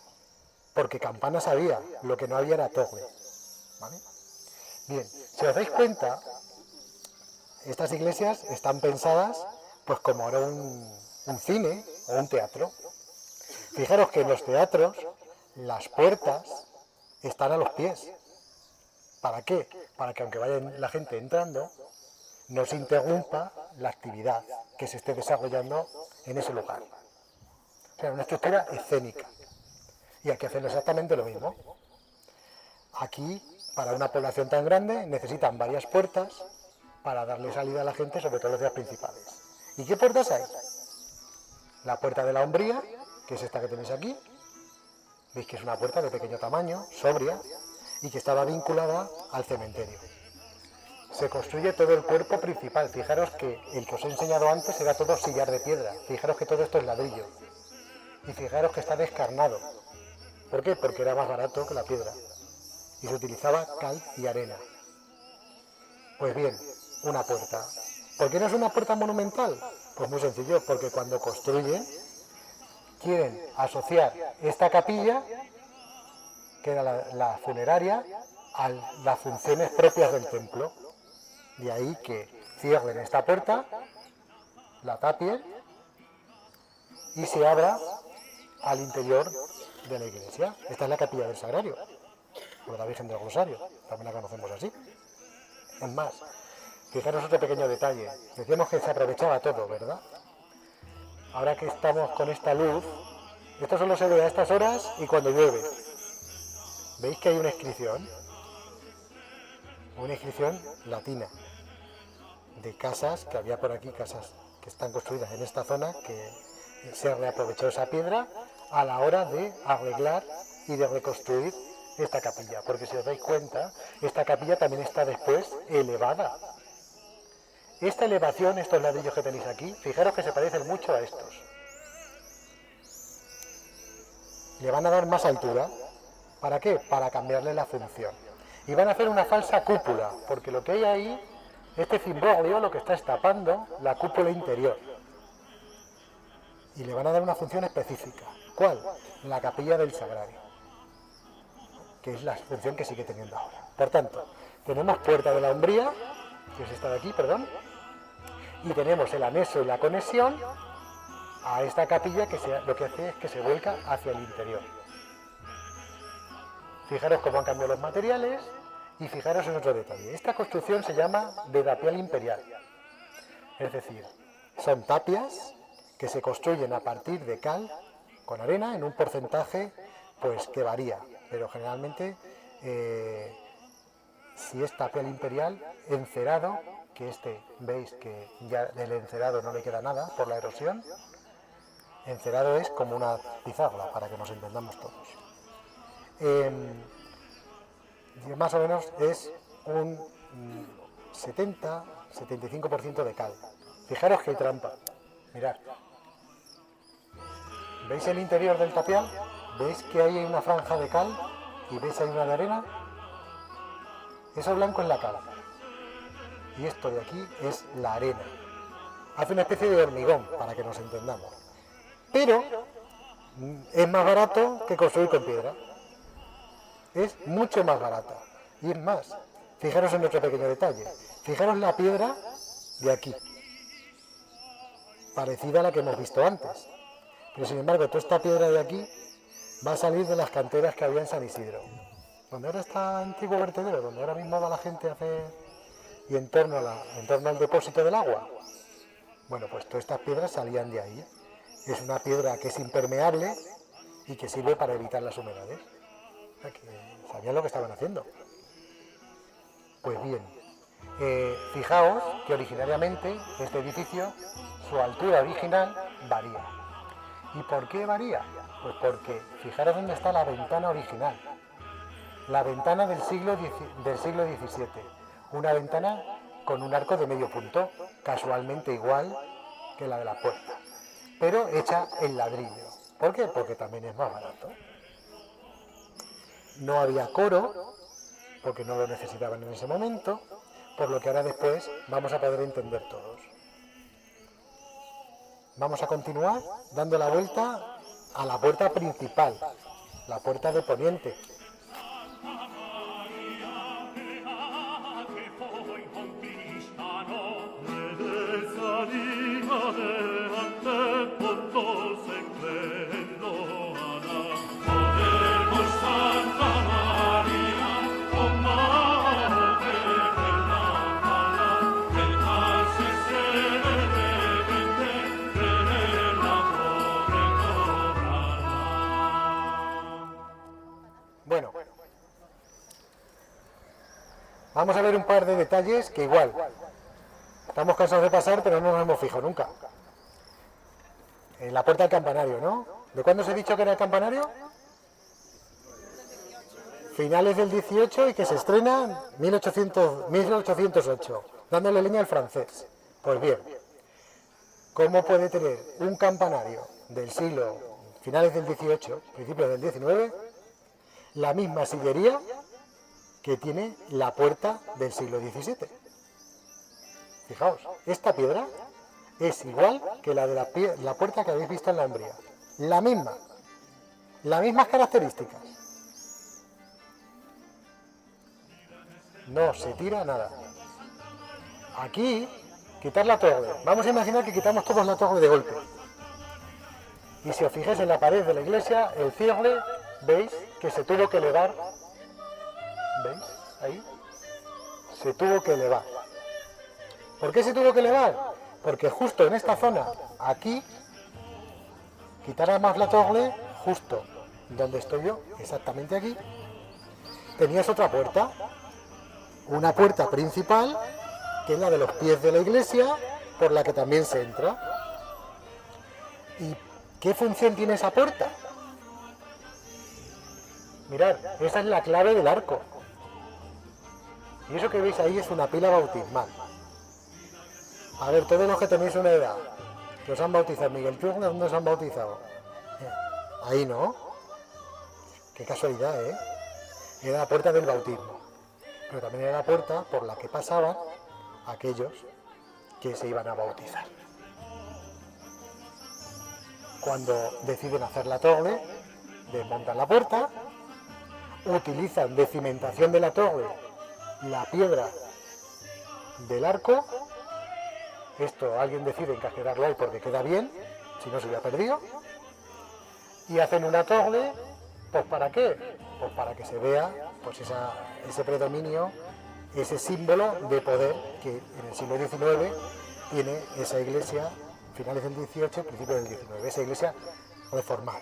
Porque campanas había, lo que no había era torre. ¿Vale? Bien, si os dais cuenta, estas iglesias están pensadas pues como ahora un cine o un teatro. Fijaros que en los teatros las puertas están a los pies. ¿Para qué? Para que aunque vaya la gente entrando, no se interrumpa la actividad que se esté desarrollando en ese lugar. O sea, una estructura escénica. Y hay que hacer exactamente lo mismo. Aquí, para una población tan grande, necesitan varias puertas para darle salida a la gente, sobre todo los días principales. ¿Y qué puertas hay? La puerta de la hombría, que es esta que tenéis aquí. Veis que es una puerta de pequeño tamaño, sobria, y que estaba vinculada al cementerio. Se construye todo el cuerpo principal. Fijaros que el que os he enseñado antes era todo sillar de piedra. Fijaros que todo esto es ladrillo. Y fijaros que está descarnado. ¿Por qué? Porque era más barato que la piedra. Y se utilizaba cal y arena. Pues bien, una puerta. ¿Por qué no es una puerta monumental? Pues muy sencillo, porque cuando construyen quieren asociar esta capilla, que era la funeraria, a las funciones propias del templo. De ahí que cierren esta puerta, la tapien y se abra al interior de la iglesia. Esta es la capilla del Sagrario, o de la Virgen del Rosario, también la conocemos así. Es más, fijaros otro pequeño detalle. Decíamos que se aprovechaba todo, ¿verdad? Ahora que estamos con esta luz, esto solo se ve a estas horas y cuando llueve. ¿Veis que hay una inscripción? Una inscripción latina de casas que había por aquí, casas que están construidas en esta zona, que se ha reaprovechado esa piedra a la hora de arreglar y de reconstruir esta capilla, porque si os dais cuenta, esta capilla también está después elevada. Esta elevación, estos ladrillos que tenéis aquí, fijaros que se parecen mucho a estos. Le van a dar más altura. ¿Para qué? Para cambiarle la función. Y van a hacer una falsa cúpula, porque lo que hay ahí, este cimborrio, lo que está es tapando la cúpula interior. Y le van a dar una función específica. ¿Cuál? La capilla del Sagrario, que es la función que sigue teniendo ahora. Por tanto, tenemos puerta de la hombría, que es esta de aquí, perdón, y tenemos el anexo y la conexión a esta capilla que lo que hace es que se vuelca hacia el interior. Fijaros cómo han cambiado los materiales y fijaros en otro detalle. Esta construcción se llama de tapial imperial. Es decir, son tapias que se construyen a partir de cal con arena en un porcentaje pues que varía, pero generalmente si es tapial imperial, encerado, que veis que ya del encerado no le queda nada por la erosión. Encerado es como una pizarra, para que nos entendamos todos. Más o menos es un 70-75% de cal. Fijaros que hay trampa. Mirad. ¿Veis el interior del tapial? ¿Veis que hay una franja de cal? ¿Y veis ahí una de arena? Eso blanco es la cal. Y esto de aquí es la arena. Hace una especie de hormigón, para que nos entendamos. Pero es más barato que construir con piedra. Es mucho más barata. Y es más, fijaros en otro pequeño detalle. Fijaros la piedra de aquí, parecida a la que hemos visto antes. Pero sin embargo, toda esta piedra de aquí va a salir de las canteras que había en San Isidro. Donde ahora está antiguo vertedero, donde ahora mismo va la gente a hacer... y en torno al depósito del agua. Bueno, pues todas estas piedras salían de ahí. Es una piedra que es impermeable y que sirve para evitar las humedades. O sea, que sabían lo que estaban haciendo. Pues bien, fijaos que originariamente este edificio, su altura original varía. ¿Y por qué varía? Pues porque fijaros dónde está la ventana original. La ventana del siglo XVII. Una ventana con un arco de medio punto, casualmente igual que la de la puerta, pero hecha en ladrillo. ¿Por qué? Porque también es más barato. No había coro, porque no lo necesitaban en ese momento, por lo que ahora después vamos a poder entender todos. Vamos a continuar dando la vuelta a la puerta principal, la puerta de poniente. Bueno, vamos a ver un par de detalles que igual estamos cansados de pasar, pero no nos hemos fijado nunca. En la puerta del campanario, ¿no? ¿De cuándo os he dicho que era el campanario? Finales del 18 y que se estrena 1808, dándole leña al francés. Pues bien, ¿cómo puede tener un campanario del siglo, finales del 18, principios del 19, la misma sillería que tiene la puerta del siglo XVII? Fijaos, esta piedra es igual que la de la puerta que habéis visto en la Umbría. La misma, las mismas características. No se tira nada. Aquí, quitar la torre. Vamos a imaginar que quitamos todos la torre de golpe. Y si os fijáis en la pared de la iglesia, el cierre, veis que se tuvo que elevar. ¿Veis? Ahí. Se tuvo que elevar. ¿Por qué se tuvo que elevar? Porque justo en esta zona, aquí, quitar más la torre, justo donde estoy yo, exactamente aquí, tenías otra puerta. Una puerta principal, que es la de los pies de la iglesia, por la que también se entra. ¿Y qué función tiene esa puerta? Mirad, esa es la clave del arco. Y eso que veis ahí es una pila bautismal. A ver, todos los que tenéis una edad, que os han bautizado, Miguel, ¿tú dónde os han bautizado? Ahí, ¿no? Qué casualidad, ¿eh? Era la puerta del bautismo. Pero también era la puerta por la que pasaban aquellos que se iban a bautizar. Cuando deciden hacer la torre, desmontan la puerta, utilizan de cimentación de la torre la piedra del arco. Esto alguien decide encajerarlo ahí porque queda bien, si no se hubiera perdido. Y hacen una torre, pues ¿para qué? Pues para que se vea pues ese predominio, ese símbolo de poder que en el siglo XIX tiene esa iglesia, finales del 18, principios del 19, esa iglesia reformada.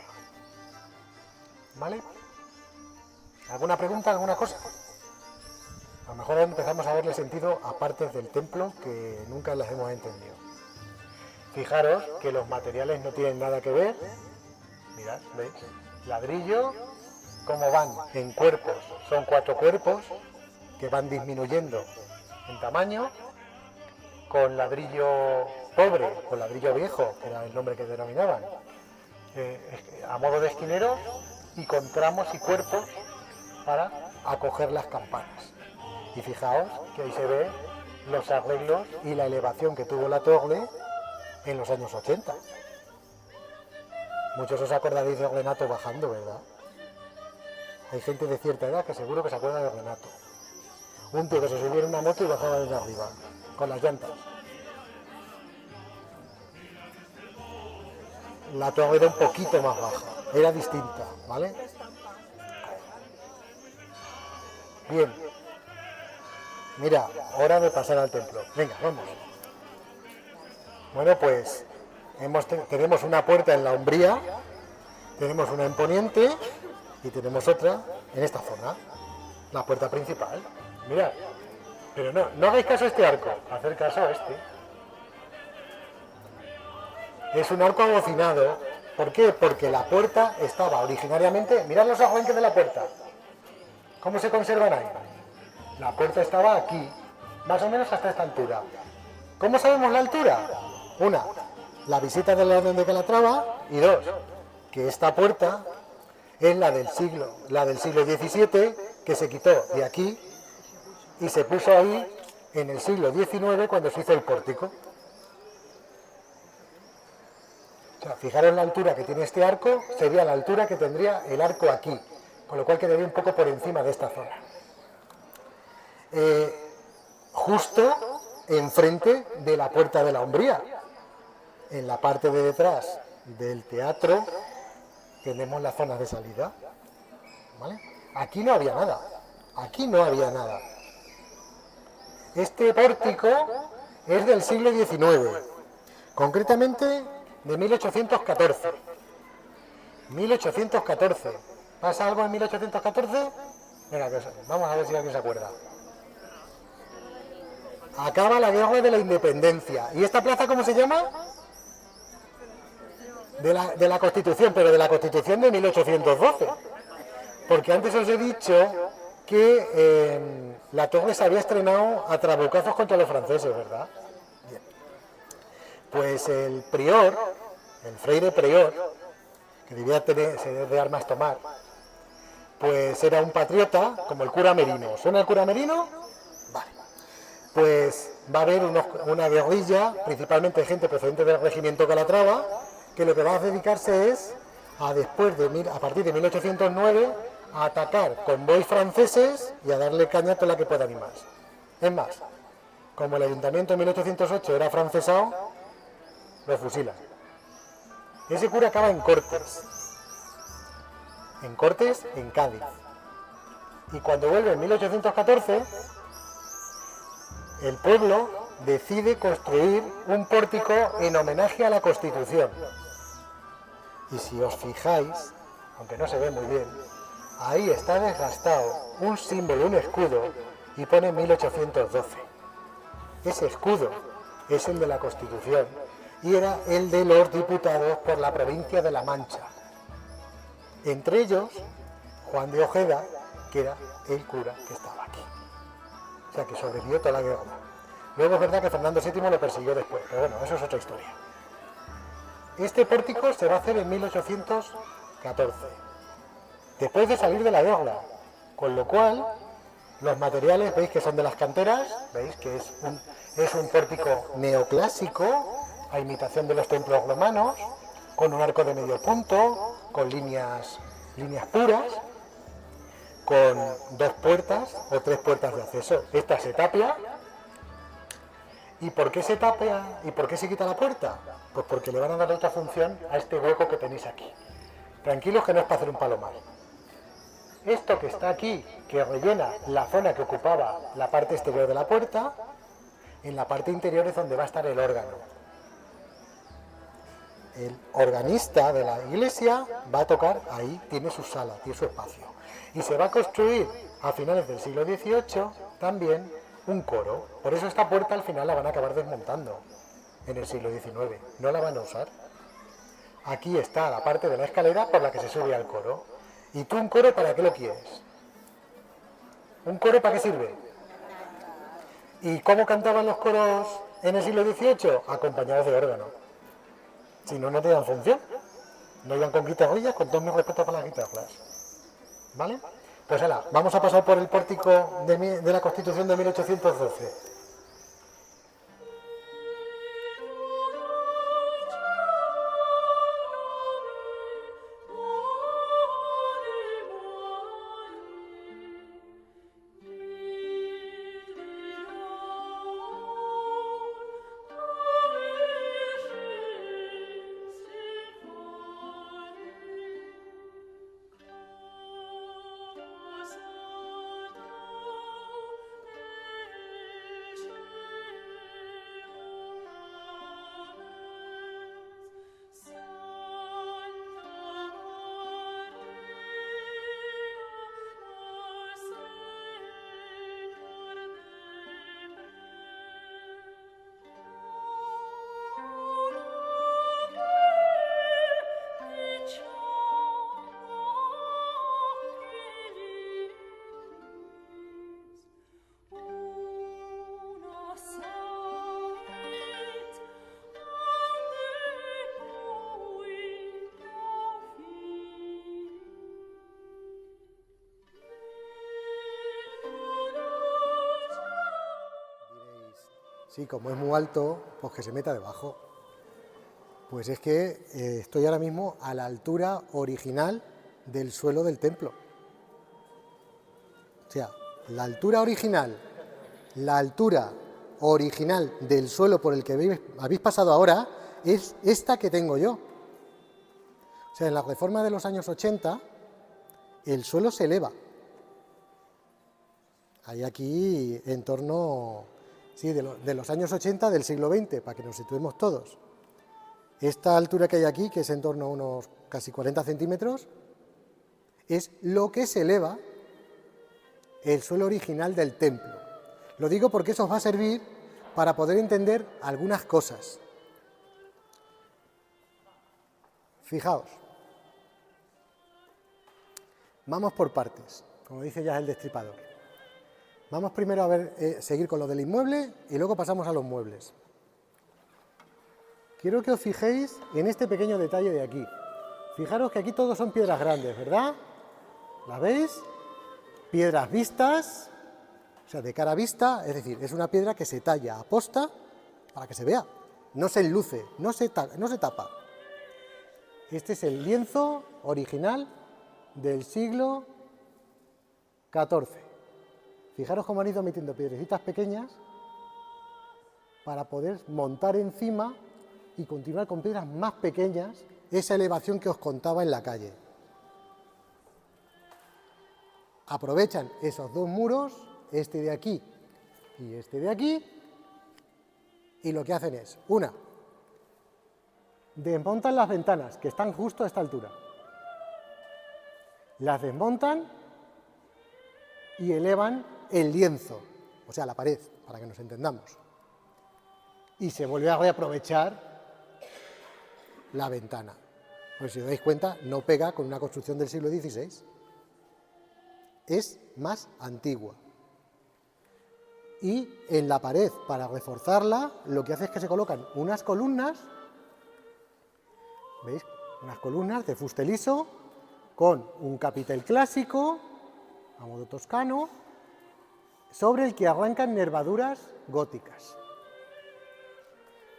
¿Vale? ¿Alguna pregunta, alguna cosa? A lo mejor empezamos a verle sentido a partes del templo que nunca las hemos entendido. Fijaros que los materiales no tienen nada que ver. Mirad, ¿veis? Ladrillo, cómo van en cuerpos. Son 4 cuerpos que van disminuyendo en tamaño. Con ladrillo pobre, con ladrillo viejo, que era el nombre que denominaban, a modo de esquinero, y con tramos y cuerpos para acoger las campanas. Y fijaos que ahí se ve los arreglos y la elevación que tuvo la torre en los años 80. Muchos os acordaréis de Renato bajando, ¿verdad? Hay gente de cierta edad que seguro que se acuerda de Renato. Un tío que se subía en una moto y bajaba desde arriba, con las llantas. La torre era un poquito más baja, era distinta, ¿vale? Bien. Mira, hora de pasar al templo. Venga, vamos. Bueno, pues tenemos una puerta en la Umbría, tenemos una en Poniente y tenemos otra en esta zona, la puerta principal. Mirad, pero no hagáis caso a este arco, hacer caso a este. Es un arco abocinado. ¿Por qué? Porque la puerta estaba originariamente... Mirad los ajuenques de la puerta. ¿Cómo se conservan ahí? La puerta estaba aquí, más o menos hasta esta altura. ¿Cómo sabemos la altura? Una, la visita de la Orden de Calatrava, y dos, que esta puerta es la del siglo XVII, que se quitó de aquí y se puso ahí en el siglo XIX cuando se hizo el pórtico. O sea, fijaros la altura que tiene este arco, sería la altura que tendría el arco aquí, con lo cual quedaría un poco por encima de esta zona. Justo enfrente de la Puerta de la Umbría, en la parte de detrás del teatro, tenemos la zona de salida. ¿Vale? Aquí no había nada, aquí no había nada. Este pórtico es del siglo XIX, concretamente de 1814. 1814. ¿Pasa algo en 1814? Venga, vamos a ver si alguien se acuerda. Acaba la guerra de la independencia. ¿Y esta plaza cómo se llama? De la Constitución, pero de la Constitución de 1812. Porque antes os he dicho que la torre se había estrenado a trabucazos contra los franceses, ¿verdad? Bien. Pues el prior, el fraile prior, que debía ser de armas tomar, pues era un patriota como el cura Merino. ¿Suena el cura Merino? Vale. Pues va a haber una guerrilla, principalmente de gente procedente del regimiento Calatrava, que lo que va a dedicarse es a partir de 1809 a atacar convoys franceses y a darle caña a toda la que pueda animar. Es más, como el ayuntamiento en 1808 era francesado, lo fusilan. Ese cura acaba en Cortes, en Cádiz. Y cuando vuelve en 1814, el pueblo decide construir un pórtico en homenaje a la Constitución. Y si os fijáis, aunque no se ve muy bien, ahí está desgastado un símbolo, un escudo, y pone 1812. Ese escudo es el de la Constitución y era el de los diputados por la provincia de La Mancha. Entre ellos, Juan de Ojeda, que era el cura que estaba aquí. O sea, que sobrevivió toda la guerra. Luego es verdad que Fernando VII lo persiguió después, pero bueno, eso es otra historia. Este pórtico se va a hacer en 1814, después de salir de la guerra, con lo cual los materiales, veis que son de las canteras, veis que es un pórtico neoclásico, a imitación de los templos romanos, con un arco de medio punto, con líneas puras, con 2 puertas o 3 puertas de acceso. Esta se tapia. ¿Y por qué se tapia y por qué se quita la puerta? Pues porque le van a dar otra función a este hueco que tenéis aquí. Tranquilos que no es para hacer un palomar. Esto que está aquí, que rellena la zona que ocupaba la parte exterior de la puerta, en la parte interior es donde va a estar el órgano. El organista de la iglesia va a tocar ahí, tiene su sala, tiene su espacio. Y se va a construir a finales del siglo XVIII también un coro. Por eso esta puerta al final la van a acabar desmontando en el siglo XIX. No la van a usar. Aquí está la parte de la escalera por la que se sube al coro. ¿Y tú un coro para qué lo quieres? ¿Un coro para qué sirve? ¿Y cómo cantaban los coros en el siglo XVIII? Acompañados de órgano. Si no, no tenían función. No iban con guitarrillas, con todo mi respeto para las guitarras. ¿Vale? Pues ahora, vamos a pasar por el pórtico de la Constitución de 1812. Sí, como es muy alto, pues que se meta debajo. Pues es que estoy ahora mismo a la altura original del suelo del templo. O sea, la altura original del suelo por el que habéis pasado ahora es esta que tengo yo. O sea, en la reforma de los años 80, el suelo se eleva. Hay aquí en torno, sí, de los años 80 del siglo XX, para que nos situemos todos. Esta altura que hay aquí, que es en torno a unos casi 40 centímetros, es lo que se eleva el suelo original del templo. Lo digo porque eso os va a servir para poder entender algunas cosas. Fijaos. Vamos por partes, como dice ya el destripador. Vamos primero a ver, seguir con lo del inmueble y luego pasamos a los muebles. Quiero que os fijéis en este pequeño detalle de aquí. Fijaros que aquí todos son piedras grandes, ¿verdad? ¿La veis? Piedras vistas, o sea, de cara vista, es decir, es una piedra que se talla a posta para que se vea. No se enluce, no se tapa. Este es el lienzo original del siglo XIV. Fijaros cómo han ido metiendo piedrecitas pequeñas para poder montar encima y continuar con piedras más pequeñas esa elevación que os contaba en la calle. Aprovechan esos dos muros, este de aquí y este de aquí, y lo que hacen es, una, desmontan las ventanas, que están justo a esta altura. Las desmontan y elevan el lienzo, o sea, la pared, para que nos entendamos. Y se vuelve a reaprovechar la ventana. Pues si os dais cuenta, no pega con una construcción del siglo XVI. Es más antigua. Y en la pared, para reforzarla, lo que hace es que se colocan unas columnas, ¿veis? Unas columnas de fuste liso, con un capitel clásico, a modo toscano, sobre el que arrancan nervaduras góticas.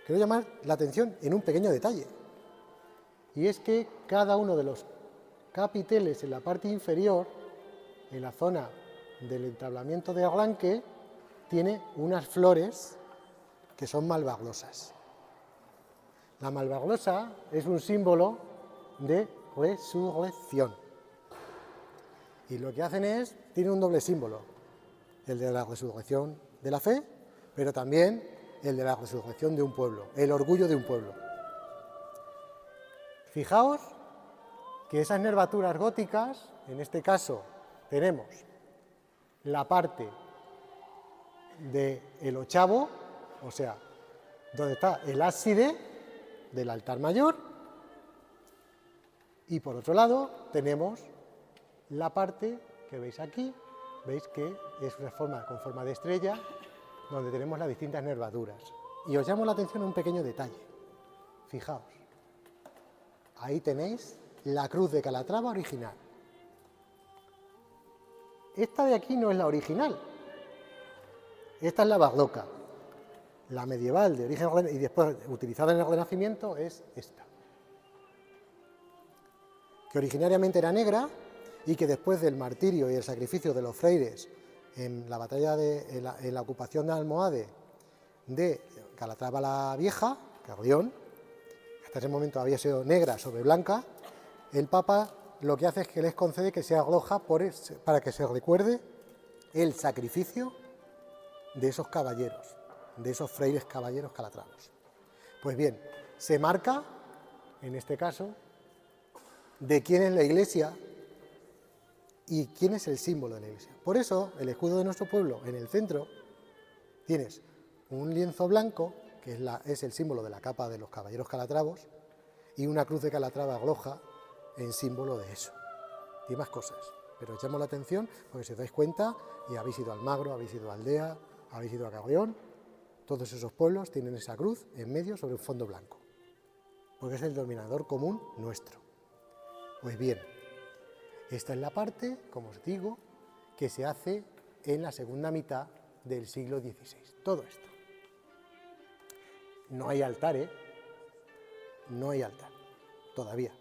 Quiero llamar la atención en un pequeño detalle, y es que cada uno de los capiteles en la parte inferior, en la zona del entablamiento de arranque, tiene unas flores que son malvaglosas. La malvaglosa es un símbolo de resurrección. Y lo que hacen es, tiene un doble símbolo, el de la resurrección de la fe, pero también el de la resurrección de un pueblo, el orgullo de un pueblo. Fijaos que esas nervaturas góticas, en este caso tenemos la parte del ochavo, o sea, donde está el ábside del altar mayor, y por otro lado tenemos la parte que veis aquí, veis que es una forma con forma de estrella, donde tenemos las distintas nervaduras. Y os llamo la atención a un pequeño detalle. Fijaos, ahí tenéis la cruz de Calatrava original. Esta de aquí no es la original, esta es la barroca. La medieval de origen y después utilizada en el Renacimiento es esta, que originariamente era negra y que después del martirio y el sacrificio de los freires en la batalla en la ocupación de Almohade de Calatrava la Vieja, Carrión, hasta ese momento había sido negra sobre blanca, el Papa lo que hace es que les concede que sea roja para que se recuerde el sacrificio de esos caballeros, de esos freires caballeros calatravos. Pues bien, se marca, en este caso, de quién es la Iglesia y quién es el símbolo de la Iglesia. Por eso, el escudo de nuestro pueblo, en el centro, tienes un lienzo blanco, que es el símbolo de la capa de los caballeros calatravos, y una cruz de Calatrava roja en símbolo de eso. Y más cosas, pero os llamo la atención porque si os dais cuenta, y habéis ido a Almagro, habéis ido a Aldea, habéis ido a Carrión, todos esos pueblos tienen esa cruz en medio sobre un fondo blanco, porque es el denominador común nuestro. Pues bien, esta es la parte, como os digo, que se hace en la segunda mitad del siglo XVI. Todo esto. No hay altares, no hay altar, todavía.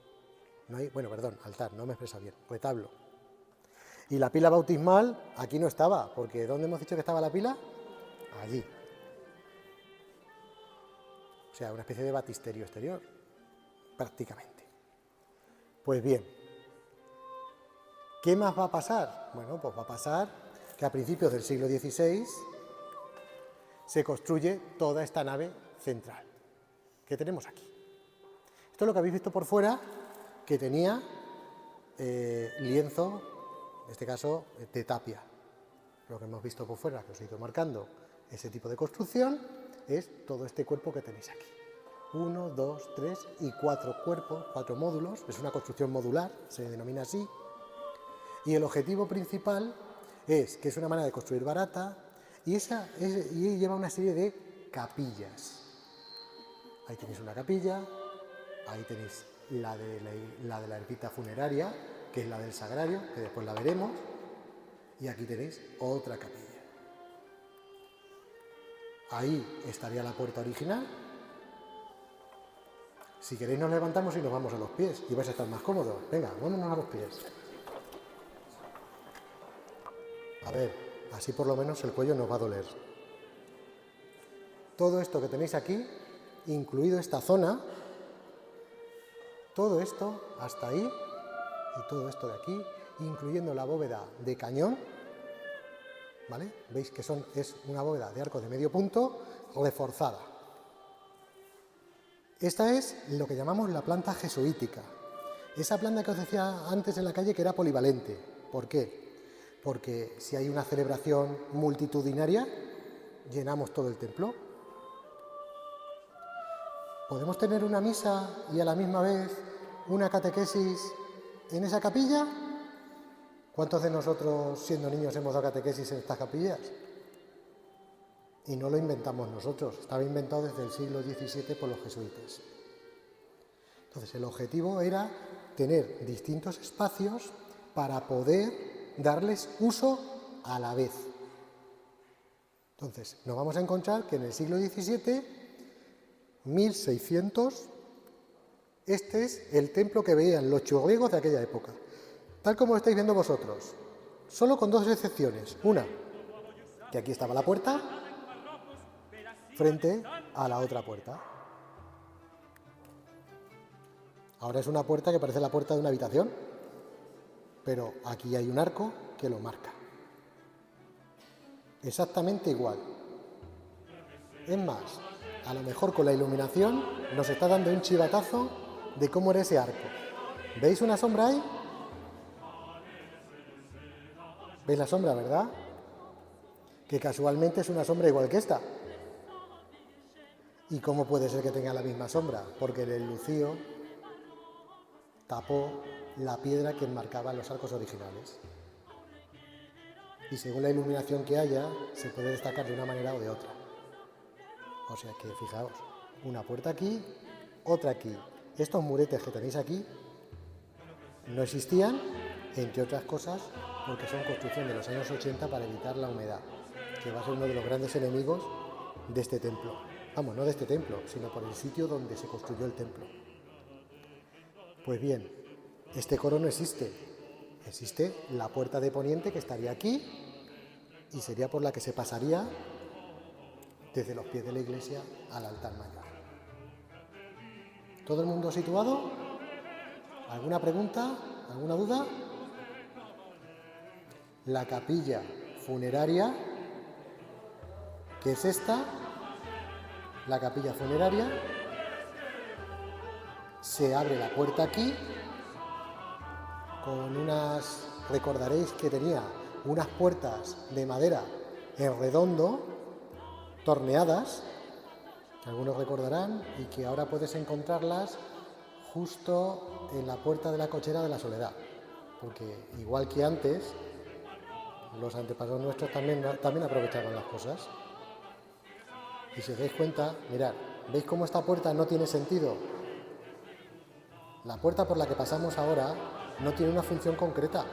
No hay, bueno, perdón, altar, no me he expresado bien, retablo. Y la pila bautismal aquí no estaba, porque ¿dónde hemos dicho que estaba la pila? Allí. O sea, una especie de batisterio exterior, prácticamente. Pues bien, ¿qué más va a pasar? Bueno, pues va a pasar que a principios del siglo XVI se construye toda esta nave central que tenemos aquí. Esto es lo que habéis visto por fuera, que tenía lienzo, en este caso de tapia. Lo que hemos visto por fuera, que os he ido marcando, ese tipo de construcción, es todo este cuerpo que tenéis aquí. 1, 2, 3 y 4 cuerpos, 4 módulos, es una construcción modular, se denomina así, y el objetivo principal es que es una manera de construir barata y lleva una serie de capillas. Ahí tenéis una capilla, ahí tenéis la de la ermita funeraria, que es la del sagrario, que después la veremos, y aquí tenéis otra capilla. Ahí estaría la puerta original. Si queréis nos levantamos y nos vamos a los pies y vais a estar más cómodos. Venga, vámonos a los pies. A ver, así por lo menos el cuello nos va a doler. Todo esto que tenéis aquí, incluido esta zona, todo esto hasta ahí y todo esto de aquí, incluyendo la bóveda de cañón, ¿vale? Veis que es una bóveda de arco de medio punto reforzada. Esta es lo que llamamos la planta jesuítica. Esa planta que os decía antes en la calle que era polivalente. ¿Por qué? Porque si hay una celebración multitudinaria, llenamos todo el templo. ¿Podemos tener una misa y a la misma vez una catequesis en esa capilla? ¿Cuántos de nosotros, siendo niños, hemos dado catequesis en estas capillas? Y no lo inventamos nosotros, estaba inventado desde el siglo XVII por los jesuitas. Entonces, el objetivo era tener distintos espacios para poder darles uso a la vez. Entonces, nos vamos a encontrar que en el siglo XVII, 1600, este es el templo que veían los churriegos de aquella época, tal como lo estáis viendo vosotros, solo con dos excepciones. Una, que aquí estaba la puerta, frente a la otra puerta. Ahora es una puerta que parece la puerta de una habitación, pero aquí hay un arco que lo marca. Exactamente igual. Es más, a lo mejor con la iluminación nos está dando un chivatazo de cómo era ese arco. ¿Veis una sombra ahí? ¿Veis la sombra, verdad? Que casualmente es una sombra igual que esta. ¿Y cómo puede ser que tenga la misma sombra? Porque el lucío tapó la piedra que enmarcaba los arcos originales. Y según la iluminación que haya, se puede destacar de una manera o de otra. O sea que, fijaos, una puerta aquí, otra aquí. Estos muretes que tenéis aquí no existían, entre otras cosas, porque son construcción de los años 80 para evitar la humedad, que va a ser uno de los grandes enemigos de este templo. Vamos, no de este templo, sino por el sitio donde se construyó el templo. Pues bien, este coro no existe. Existe la puerta de poniente que estaría aquí y sería por la que se pasaría desde los pies de la iglesia al altar mayor. ¿Todo el mundo situado? ¿Alguna pregunta? ¿Alguna duda? La capilla funeraria, que es esta, la capilla funeraria, se abre la puerta aquí, con unas, recordaréis que tenía unas puertas de madera en redondo, torneadas, que algunos recordarán, y que ahora puedes encontrarlas justo en la puerta de la cochera de la Soledad, porque igual que antes, los antepasados nuestros también aprovechaban las cosas. Y si os dais cuenta, mirad, ¿veis cómo esta puerta no tiene sentido? La puerta por la que pasamos ahora no tiene una función concreta,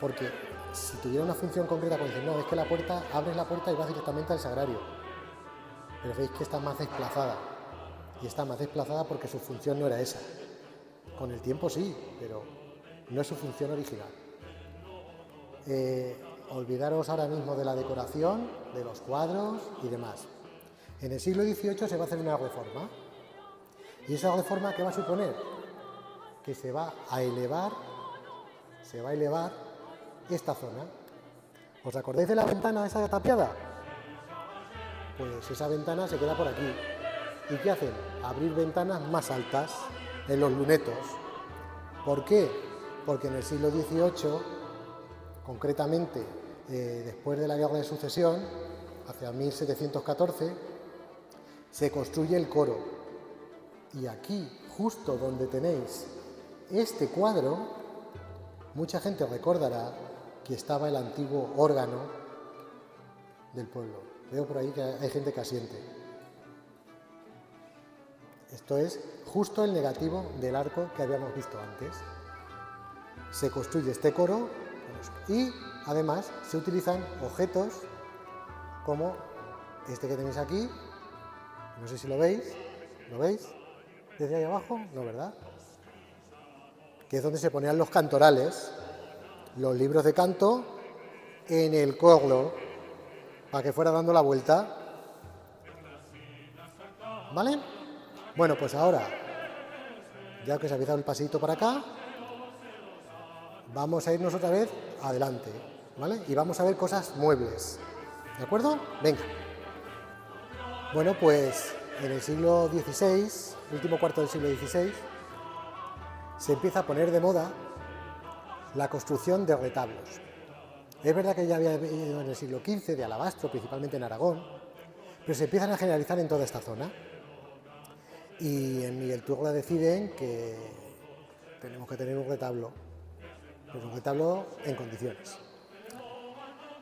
porque si tuviera una función concreta, pues decir, no, es que la puerta, abres la puerta y vas directamente al sagrario, pero veis que está más desplazada, y está más desplazada porque su función no era esa. Con el tiempo sí, pero no es su función original. Olvidaros ahora mismo de la decoración, de los cuadros y demás. En el siglo XVIII se va a hacer una reforma. ¿Y esa reforma qué va a suponer? Que se va a elevar esta zona. ¿Os acordáis de la ventana esa tapiada? Pues esa ventana se queda por aquí. ¿Y qué hacen? Abrir ventanas más altas en los lunetos. ¿Por qué? Porque en el siglo XVIII, concretamente después de la Guerra de Sucesión, hacia 1714, se construye el coro. Y aquí, justo donde tenéis este cuadro, mucha gente recordará que estaba el antiguo órgano del pueblo. Veo por ahí que hay gente que asiente. Esto es justo el negativo del arco que habíamos visto antes. Se construye este coro y además se utilizan objetos como este que tenéis aquí. No sé si lo veis. ¿Lo veis? ¿Desde ahí abajo? No, ¿verdad? Que es donde se ponían los cantorales, los libros de canto, en el coro, para que fuera dando la vuelta. ¿Vale? Bueno, pues ahora, ya que os habéis dado el paseito para acá, vamos a irnos otra vez adelante, ¿vale? Y vamos a ver cosas muebles, ¿de acuerdo? Venga. Bueno, pues en el siglo XVI, último cuarto del siglo XVI, se empieza a poner de moda la construcción de retablos. Es verdad que ya había venido en el siglo XV, de alabastro, principalmente en Aragón, pero se empiezan a generalizar en toda esta zona. Y en Miguel Turla deciden que tenemos que tener un retablo, pero un retablo en condiciones.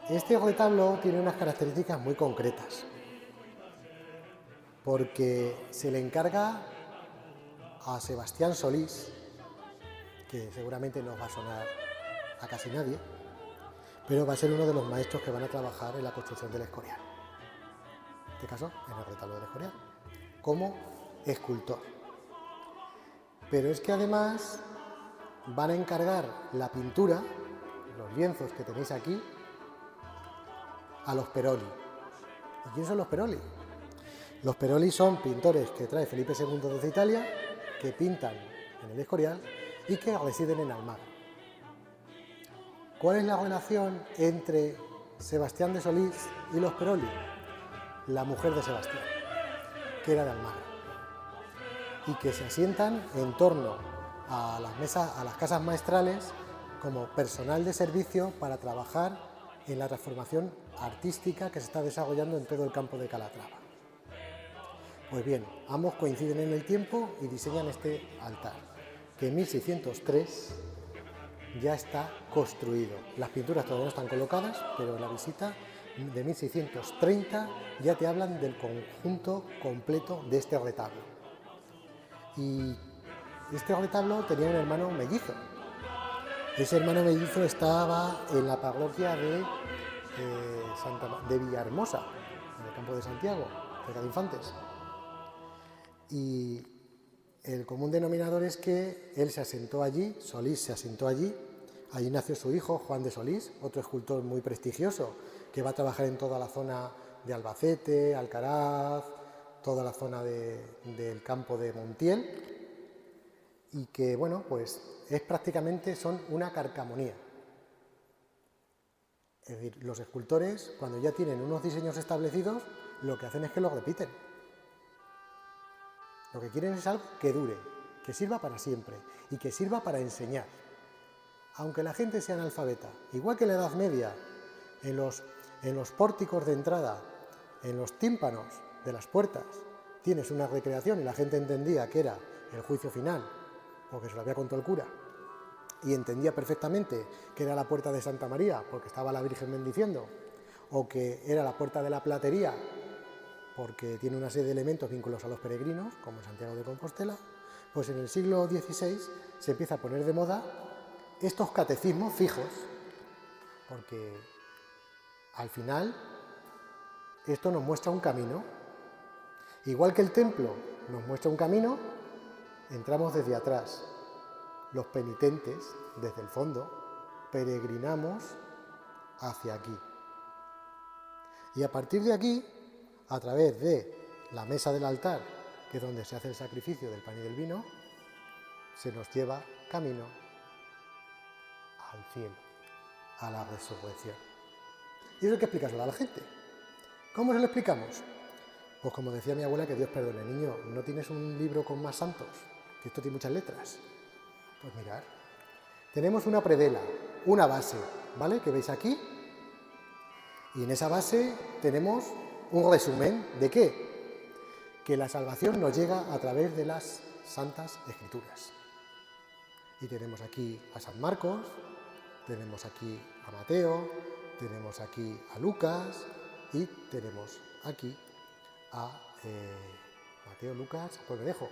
Este retablo tiene unas características muy concretas, porque se le encarga a Sebastián Solís, que seguramente no va a sonar a casi nadie, pero va a ser uno de los maestros que van a trabajar en la construcción del Escorial. En este caso, en el retablo del Escorial, como escultor. Pero es que además van a encargar la pintura, los lienzos que tenéis aquí, a los Peroli. ¿Y quién son los Peroli? Los Peroli son pintores que trae Felipe II desde Italia, que pintan en el Escorial y que residen en Almagro. ¿Cuál es la relación entre Sebastián de Solís y los Peroli? La mujer de Sebastián, que era de Almagro, y que se asientan en torno a las mesas, a las casas maestrales, como personal de servicio para trabajar en la transformación artística que se está desarrollando en todo el campo de Calatrava. Pues bien, ambos coinciden en el tiempo y diseñan este altar, que en 1603 ya está construido. Las pinturas todavía no están colocadas, pero la visita de 1630 ya te hablan del conjunto completo de este retablo. Y este retablo tenía un hermano mellizo. Ese hermano mellizo estaba en la parroquia de Villahermosa, en el campo de Santiago, cerca de Infantes. Y el común denominador es que él se asentó allí, Solís se asentó allí, allí nació su hijo, Juan de Solís, otro escultor muy prestigioso, que va a trabajar en toda la zona de Albacete, Alcaraz, toda la zona del campo de Montiel, y que, bueno, pues son una carcamonía. Es decir, los escultores, cuando ya tienen unos diseños establecidos, lo que hacen es que los repiten. Lo que quieren es algo que dure, que sirva para siempre y que sirva para enseñar. Aunque la gente sea analfabeta, igual que en la Edad Media, en los pórticos de entrada, en los tímpanos de las puertas, tienes una recreación y la gente entendía que era el juicio final, porque se lo había contado el cura, y entendía perfectamente que era la puerta de Santa María, porque estaba la Virgen bendiciendo, o que era la puerta de la platería, porque tiene una serie de elementos vinculados a los peregrinos, como en Santiago de Compostela, pues en el siglo XVI se empieza a poner de moda estos catecismos fijos, porque al final esto nos muestra un camino. Igual que el templo nos muestra un camino, entramos desde atrás. Los penitentes, desde el fondo, peregrinamos hacia aquí. Y a partir de aquí, a través de la mesa del altar, que es donde se hace el sacrificio del pan y del vino, se nos lleva camino al cielo, a la resurrección. Y eso hay que explicárselo a la gente. ¿Cómo se lo explicamos? Pues como decía mi abuela, que Dios perdone, niño, ¿no tienes un libro con más santos? Que esto tiene muchas letras. Pues mirad, tenemos una predela, una base, ¿vale? Que veis aquí. Y en esa base tenemos un resumen de ¿qué? Que la salvación nos llega a través de las Santas Escrituras. Y tenemos aquí a San Marcos, tenemos aquí a Mateo, tenemos aquí a Lucas y tenemos aquí a Mateo, Lucas, pues me dejo.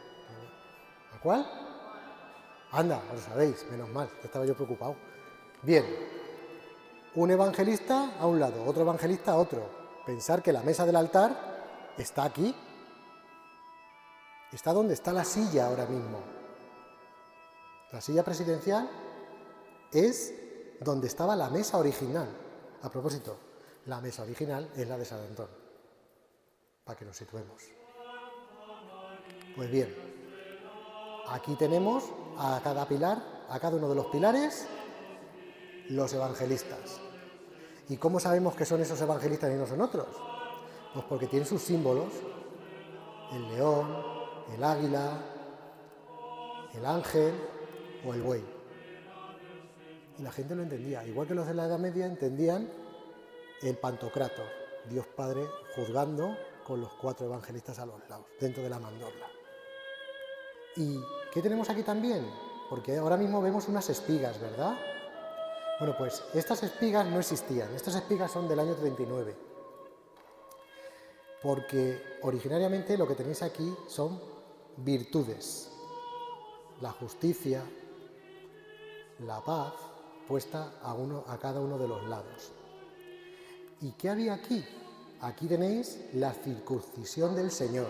¿A cuál? Anda, lo sabéis, menos mal, estaba yo preocupado. Bien, un evangelista a un lado, otro evangelista a otro. Pensar que la mesa del altar está aquí. Está donde está la silla ahora mismo. La silla presidencial es donde estaba la mesa original. A propósito, la mesa original es la de San Antón, para que nos situemos. Pues bien, aquí tenemos a cada pilar, a cada uno de los pilares, los evangelistas. ¿Y cómo sabemos que son esos evangelistas y no son otros? Pues porque tienen sus símbolos, el león, el águila, el ángel o el buey. Y la gente lo entendía, igual que los de la Edad Media entendían el Pantocrátor, Dios Padre juzgando con los 4 evangelistas a los lados, dentro de la mandorla. ¿Y qué tenemos aquí también? Porque ahora mismo vemos unas espigas, ¿verdad? Bueno, pues estas espigas no existían, estas espigas son del año 39. Porque originariamente lo que tenéis aquí son virtudes, la justicia, la paz, puesta a cada uno de los lados. ¿Y qué había aquí? Aquí tenéis la circuncisión del Señor.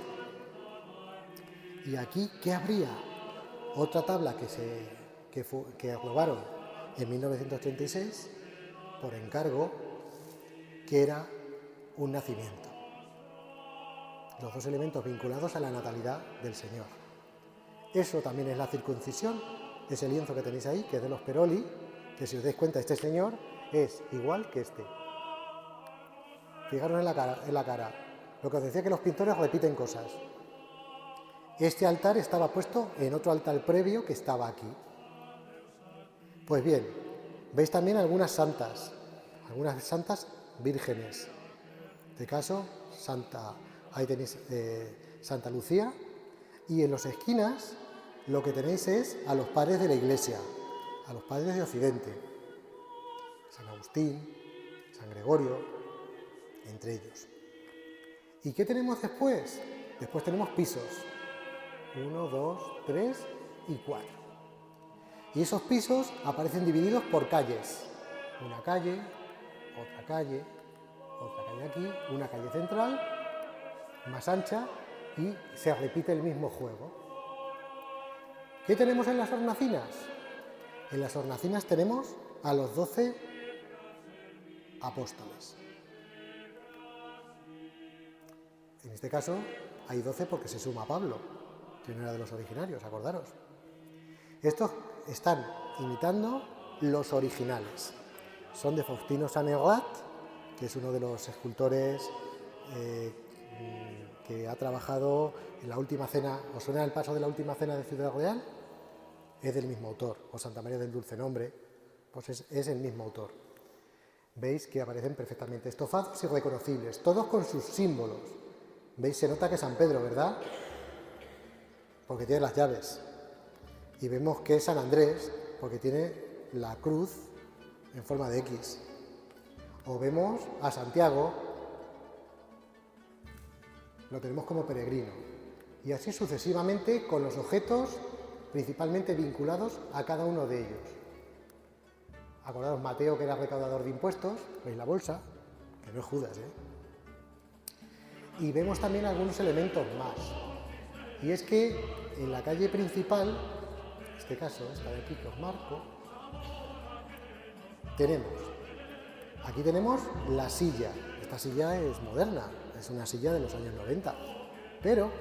¿Y aquí qué habría? Otra tabla que robaron en 1936 por encargo, que era un nacimiento. Los 2 elementos vinculados a la natalidad del Señor. Eso también es la circuncisión, ese lienzo que tenéis ahí, que es de los Peroli, que si os dais cuenta este señor es igual que este. Fijaros en la cara. Lo que os decía, que los pintores repiten cosas. Este altar estaba puesto en otro altar previo que estaba aquí. Pues bien, veis también algunas santas vírgenes. En este caso, ahí tenéis Santa Lucía, y en las esquinas lo que tenéis es a los padres de la Iglesia, a los padres de Occidente, San Agustín, San Gregorio, entre ellos. ¿Y qué tenemos después? Después tenemos pisos, 1, 2, 3 y 4. Y esos pisos aparecen divididos por calles, una calle, otra calle aquí, una calle central, más ancha, y se repite el mismo juego. ¿Qué tenemos en las hornacinas? En las hornacinas tenemos a los 12 apóstoles. En este caso hay 12 porque se suma Pablo, que no era de los originarios, acordaros. Estos están imitando los originales. Son de Faustino Sanerrat, que es uno de los escultores que ha trabajado en la Última Cena. ¿Os suena el paso de la Última Cena de Ciudad Real? Es del mismo autor. O Santa María del Dulce Nombre, pues es el mismo autor. Veis que aparecen perfectamente estofados y reconocibles, todos con sus símbolos. ¿Veis? Se nota que es San Pedro, ¿verdad? Porque tiene las llaves. Y vemos que es San Andrés, porque tiene la cruz en forma de X. O vemos a Santiago, lo tenemos como peregrino. Y así sucesivamente con los objetos principalmente vinculados a cada uno de ellos. Acordaos, Mateo, que era recaudador de impuestos, veis la bolsa, que no es Judas, ¿eh? Y vemos también algunos elementos más. Y es que en la calle principal, en este caso, esta de aquí que os marco, aquí tenemos la silla. Esta silla es moderna, es una silla de los años 90, pero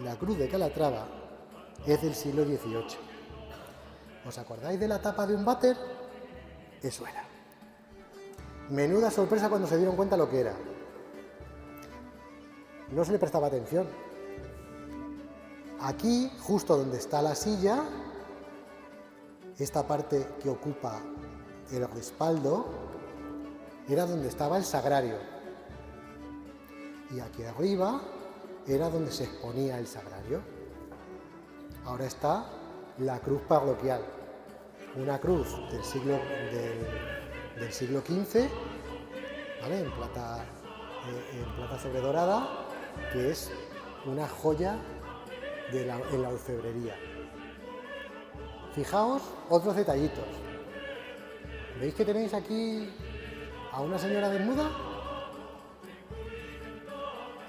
la cruz de Calatrava es del siglo XVIII. ¿Os acordáis de la tapa de un váter? Eso era. Menuda sorpresa cuando se dieron cuenta lo que era. No se le prestaba atención. Aquí, justo donde está la silla, esta parte que ocupa el respaldo, era donde estaba el sagrario. Y aquí arriba era donde se exponía el sagrario. Ahora está la cruz parroquial, una cruz del siglo XV, ¿vale? en plata sobredorada, que es una joya en la orfebrería. Fijaos otros detallitos. ¿Veis que tenéis aquí a una señora desnuda?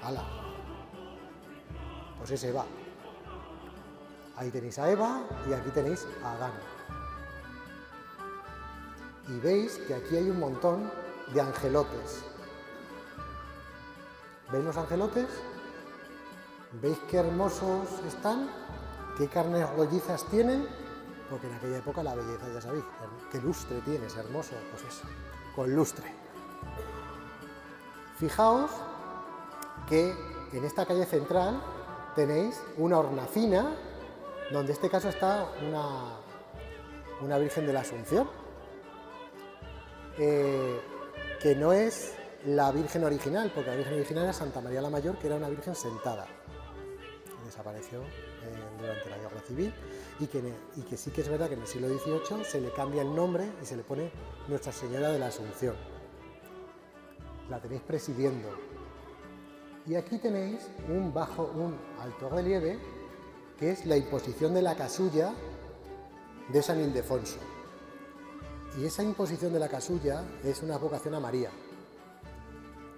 ¡Hala! Pues es Eva. Ahí tenéis a Eva y aquí tenéis a Adán. Y veis que aquí hay un montón de angelotes. ¿Veis los angelotes? ¿Veis qué hermosos están? ¿Qué carnes rollizas tienen? Porque en aquella época la belleza, ya sabéis, qué lustre tiene, es hermoso, pues eso, con lustre. Fijaos que en esta calle central tenéis una hornacina, donde en este caso está una Virgen de la Asunción, que no es la Virgen original, porque la Virgen original era Santa María la Mayor, que era una Virgen sentada. Desapareció durante la Guerra Civil y que sí que es verdad que en el siglo XVIII se le cambia el nombre y se le pone Nuestra Señora de la Asunción. La tenéis presidiendo. Y aquí tenéis un alto relieve, que es la imposición de la casulla de San Ildefonso. Y esa imposición de la casulla es una vocación a María.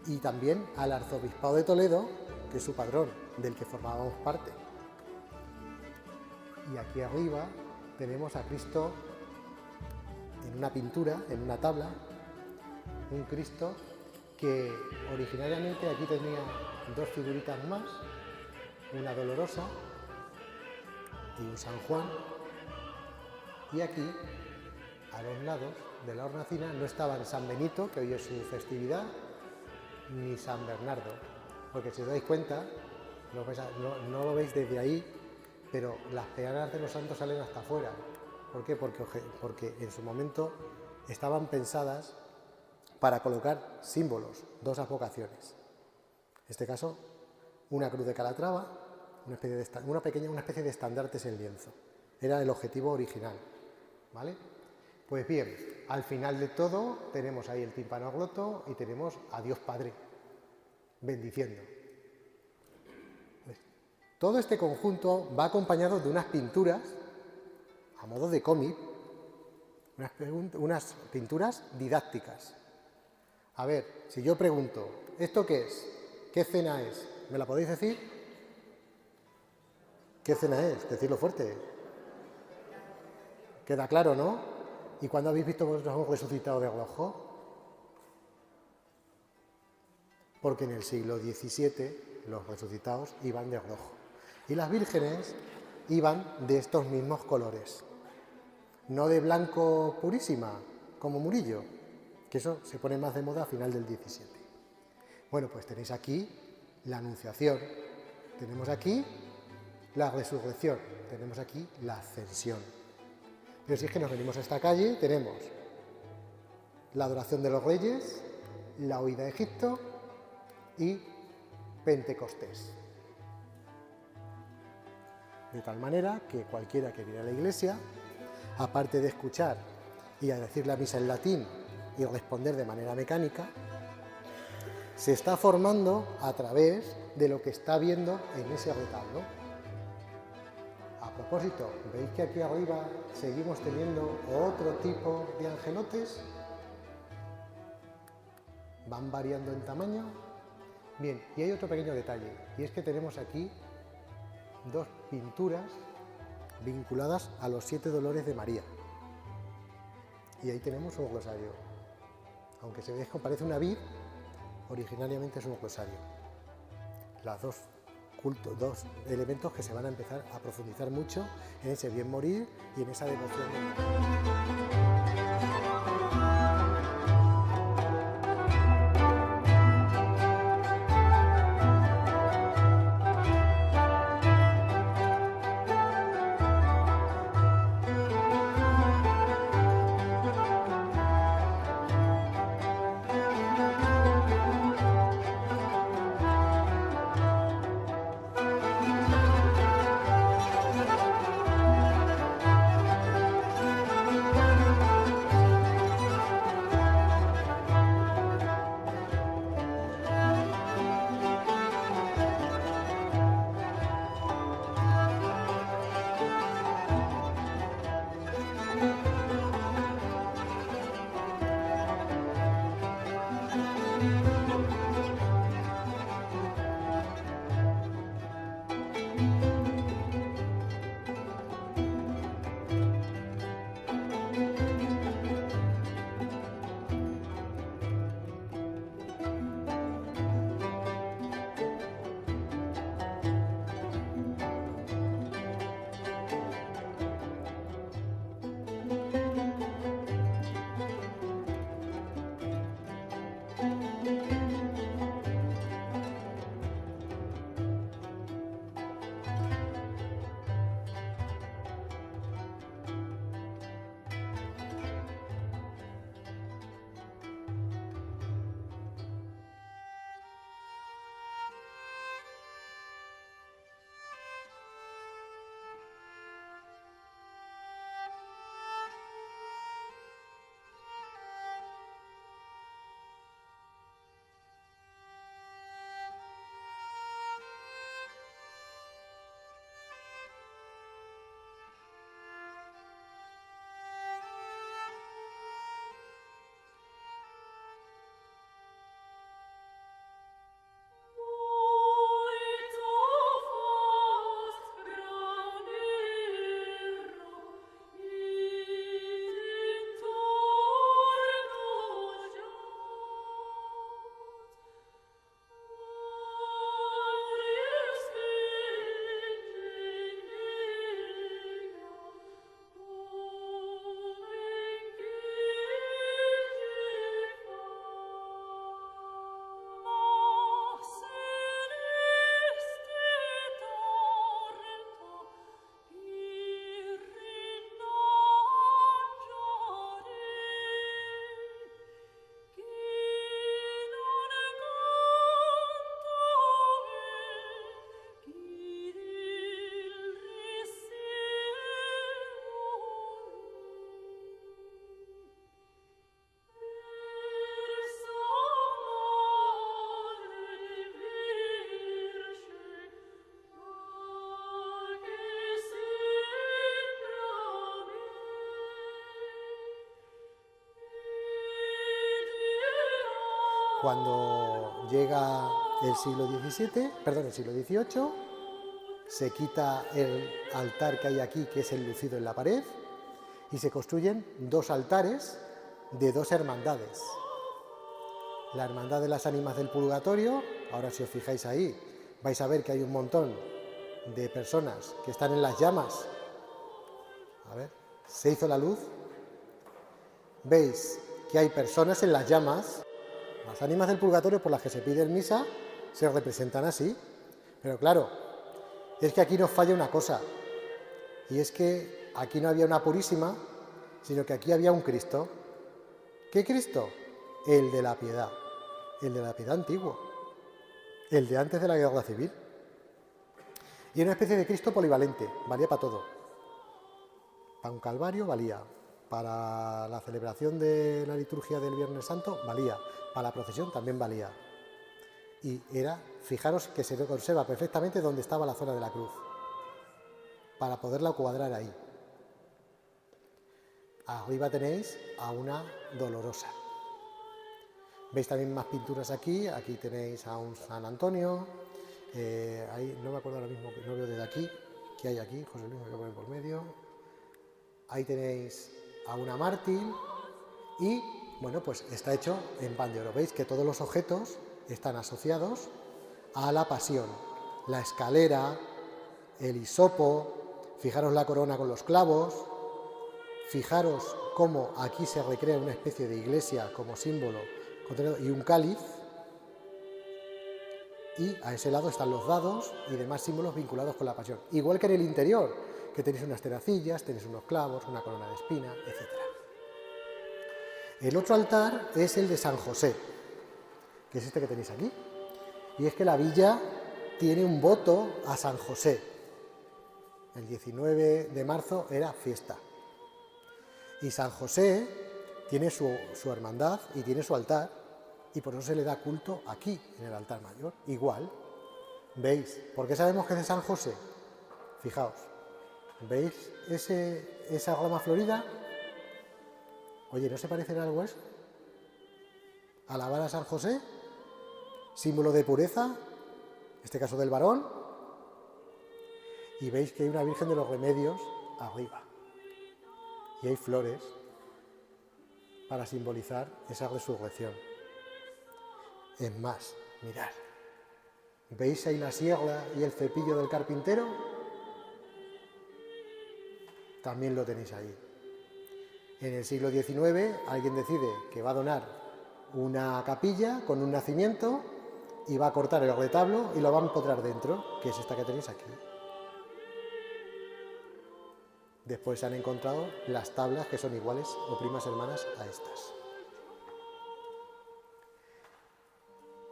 Y también al Arzobispado de Toledo, que es su padrón, del que formábamos parte. Y aquí arriba tenemos a Cristo en una pintura, en una tabla, un Cristo que originariamente aquí tenía dos figuritas más, una dolorosa y un San Juan, y aquí, a los lados de la hornacina, no estaban San Benito, que hoy es su festividad, ni San Bernardo, porque si os dais cuenta, no lo veis desde ahí, pero las peanas de los santos salen hasta afuera. ¿Por qué? Porque en su momento estaban pensadas para colocar símbolos, dos advocaciones. En este caso, una cruz de Calatrava, una especie de estandartes en lienzo. Era el objetivo original, ¿vale? Pues bien, al final de todo tenemos ahí el tímpano gloto y tenemos a Dios Padre bendiciendo. Todo este conjunto va acompañado de unas pinturas a modo de cómic, unas pinturas didácticas. A ver, si yo pregunto, ¿esto qué es? ¿Qué escena es? ¿Me la podéis decir? ¿Qué escena es? Decidlo fuerte. Queda claro, ¿no? ¿Y cuándo habéis visto vosotros a un resucitado de rojo? Porque en el siglo XVII los resucitados iban de rojo. Y las vírgenes iban de estos mismos colores. No de blanco purísima, como Murillo, que eso se pone más de moda a final del XVII. Bueno, pues tenéis aquí la Anunciación, tenemos aquí la Resurrección, tenemos aquí la Ascensión. Pero si es que nos venimos a esta calle, tenemos la adoración de los reyes, la huida a Egipto y Pentecostés. De tal manera que cualquiera que viene a la iglesia, aparte de escuchar y a decir la misa en latín y responder de manera mecánica, se está formando a través de lo que está viendo en ese retablo. A propósito, ¿veis que aquí arriba seguimos teniendo otro tipo de angelotes? Van variando en tamaño Bien, y hay otro pequeño detalle, y es que tenemos aquí dos pinturas vinculadas a los 7 dolores de María. Y ahí tenemos un glosario. Aunque se ve que parece una vid, originariamente es un glosario. Las dos elementos que se van a empezar a profundizar mucho en ese bien morir y en esa devoción. Cuando llega el siglo XVIII, se quita el altar que hay aquí, que es el lucido en la pared, y se construyen dos altares de dos hermandades. La Hermandad de las Ánimas del Purgatorio, ahora si os fijáis ahí, vais a ver que hay un montón de personas que están en las llamas. A ver, se hizo la luz. Veis que hay personas en las llamas. Las ánimas del purgatorio por las que se pide en misa se representan así. Pero claro, es que aquí nos falla una cosa. Y es que aquí no había una purísima, sino que aquí había un Cristo. ¿Qué Cristo? El de la piedad. El de la piedad antiguo. El de antes de la guerra civil. Y era una especie de Cristo polivalente, valía para todo. Para un calvario valía. Para la celebración de la liturgia del Viernes Santo valía. Para la procesión también valía. Y era, fijaros que se conserva perfectamente donde estaba la zona de la cruz, para poderla cuadrar ahí. Arriba tenéis a una dolorosa. Veis también más pinturas aquí. Aquí tenéis a un San Antonio. Ahí, no me acuerdo ahora mismo, no veo desde aquí. ¿Qué hay aquí? José Luis, me voy a poner por medio. Ahí tenéis a una mártir. Y, bueno, pues está hecho en pan de oro. Veis que todos los objetos están asociados a la pasión. La escalera, el hisopo, fijaros la corona con los clavos, fijaros cómo aquí se recrea una especie de iglesia como símbolo y un cáliz, y a ese lado están los dados y demás símbolos vinculados con la pasión. Igual que en el interior, que tenéis unas tenacillas, tenéis unos clavos, una corona de espina, etc. El otro altar es el de San José, que es este que tenéis aquí. Y es que la villa tiene un voto a San José. El 19 de marzo era fiesta. Y San José tiene su hermandad y tiene su altar, y por eso se le da culto aquí, en el altar mayor. Igual, ¿veis? ¿Por qué sabemos que es de San José? Fijaos, ¿veis esa rama florida? Oye, ¿no se parece en algo eso? Alabar a San José, símbolo de pureza, en este caso del varón, y veis que hay una Virgen de los Remedios arriba. Y hay flores para simbolizar esa resurrección. Es más, mirad, ¿veis ahí la sierra y el cepillo del carpintero? También lo tenéis ahí. En el siglo XIX alguien decide que va a donar una capilla con un nacimiento y va a cortar el retablo y lo va a empotrar dentro, que es esta que tenéis aquí. Después se han encontrado las tablas que son iguales o primas hermanas a estas.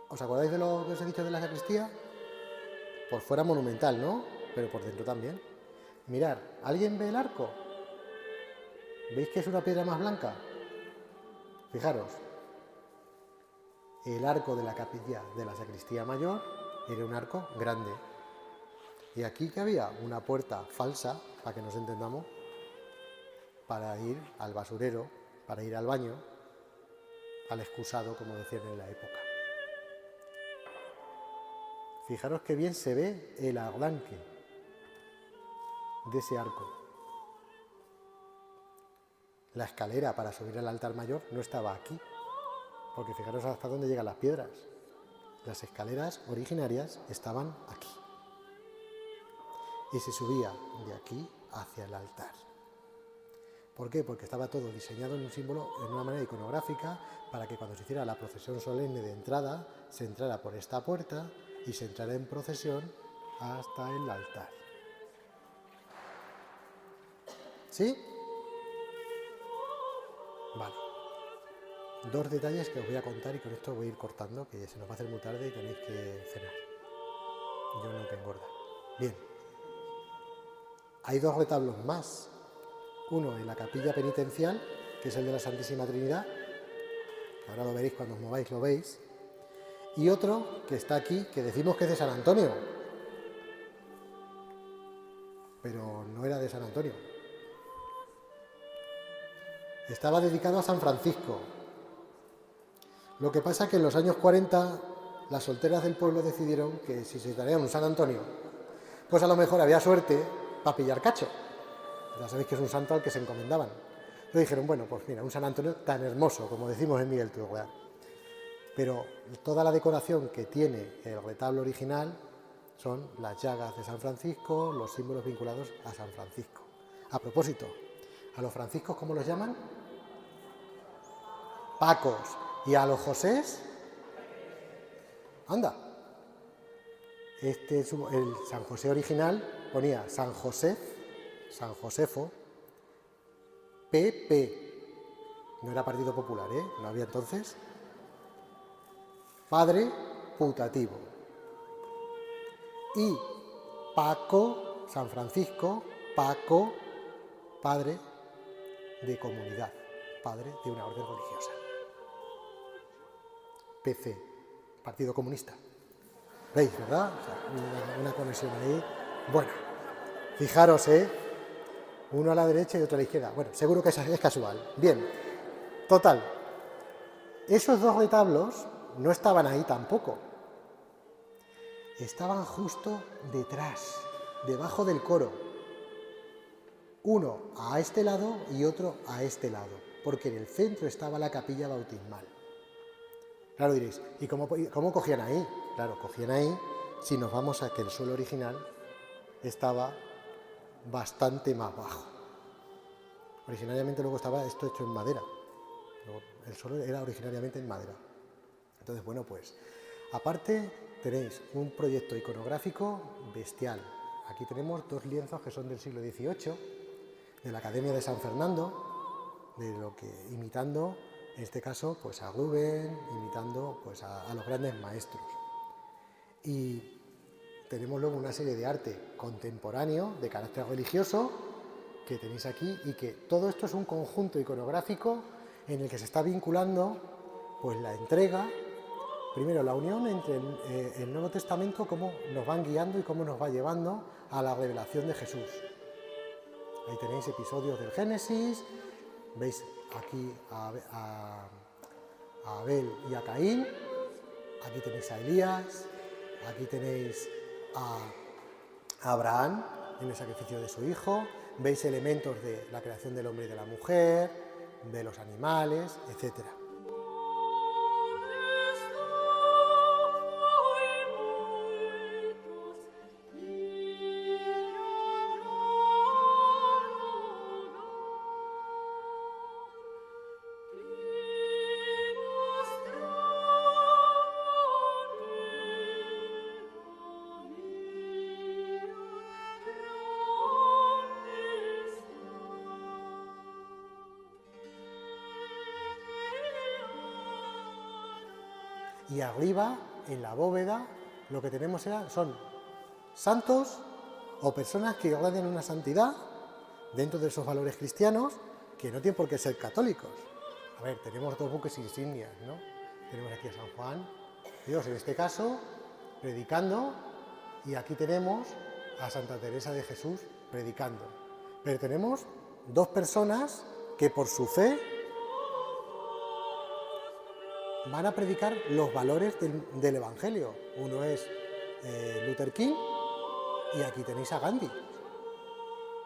¿Os acordáis de lo que os he dicho de la sacristía? Por fuera monumental, ¿no? Pero por dentro también. Mirad, ¿alguien ve el arco? ¿Veis que es una piedra más blanca? Fijaros, el arco de la capilla de la sacristía mayor era un arco grande. Y aquí que había una puerta falsa, para que nos entendamos, para ir al basurero, para ir al baño, al excusado, como decían en la época. Fijaros qué bien se ve el arranque de ese arco. La escalera para subir al altar mayor no estaba aquí, porque fijaros hasta dónde llegan las piedras. Las escaleras originarias estaban aquí. Y se subía de aquí hacia el altar. ¿Por qué? Porque estaba todo diseñado en un símbolo, en una manera iconográfica, para que cuando se hiciera la procesión solemne de entrada, se entrara por esta puerta y se entrara en procesión hasta el altar. ¿Sí? Vale. Dos detalles que os voy a contar y con esto voy a ir cortando, que se nos va a hacer muy tarde y tenéis que cenar. Yo no, que engorda. Bien. Hay dos retablos más. Uno en la capilla penitencial, que es el de la Santísima Trinidad, que ahora lo veréis cuando os mováis, lo veis. Y otro que está aquí, que decimos que es de San Antonio, pero no era de San Antonio. Estaba dedicado a San Francisco. Lo que pasa es que en los años 40 las solteras del pueblo decidieron que si se traían un San Antonio, pues a lo mejor había suerte para pillar cacho. Ya sabéis que es un santo al que se encomendaban. Entonces dijeron, bueno, pues mira, un San Antonio tan hermoso, como decimos en Miguel Turreal. Pero toda la decoración que tiene el retablo original son las llagas de San Francisco, los símbolos vinculados a San Francisco. A propósito, ¿a los franciscos cómo los llaman? Pacos. ¿Y a los Josés? Anda. El San José original ponía San José, San Josefo, PP. No era Partido Popular, ¿eh? No había entonces. Padre putativo. Y Paco, San Francisco, Paco, padre de comunidad, padre de una orden religiosa. PC, Partido Comunista. ¿Veis, verdad? O sea, una conexión ahí. Bueno, fijaros, uno a la derecha y otro a la izquierda. Bueno, seguro que es casual. Bien, total. esos dos retablos no estaban ahí tampoco. Estaban justo detrás, debajo del coro. Uno a este lado y otro a este lado, porque en el centro estaba la capilla bautismal. Claro, diréis, ¿y cómo cogían ahí? Claro, cogían ahí si nos vamos a que el suelo original estaba bastante más bajo. Originariamente luego estaba esto hecho en madera. El suelo era originariamente en madera. Entonces, bueno, pues, aparte tenéis un proyecto iconográfico bestial. Aquí tenemos dos lienzos que son del siglo XVIII, de la Academia de San Fernando, imitando, en este caso, pues a Rubén, imitando pues a los grandes maestros. Y tenemos luego una serie de arte contemporáneo, de carácter religioso, que tenéis aquí, y que todo esto es un conjunto iconográfico en el que se está vinculando pues la entrega, primero la unión entre el Nuevo Testamento, cómo nos van guiando y cómo nos va llevando a la revelación de Jesús. Ahí tenéis episodios del Génesis, veis aquí a Abel y a Caín, aquí tenéis a Elías, aquí tenéis a Abraham en el sacrificio de su hijo, veis elementos de la creación del hombre y de la mujer, de los animales, etcétera. Y arriba, en la bóveda, lo que tenemos son santos o personas que irradian una santidad dentro de esos valores cristianos que no tienen por qué ser católicos. A ver, tenemos dos buques insignias, ¿no? Tenemos aquí a San Juan, Dios en este caso, predicando, y aquí tenemos a Santa Teresa de Jesús predicando. Pero tenemos dos personas que por su fe van a predicar los valores del Evangelio. Uno es Luther King y aquí tenéis a Gandhi.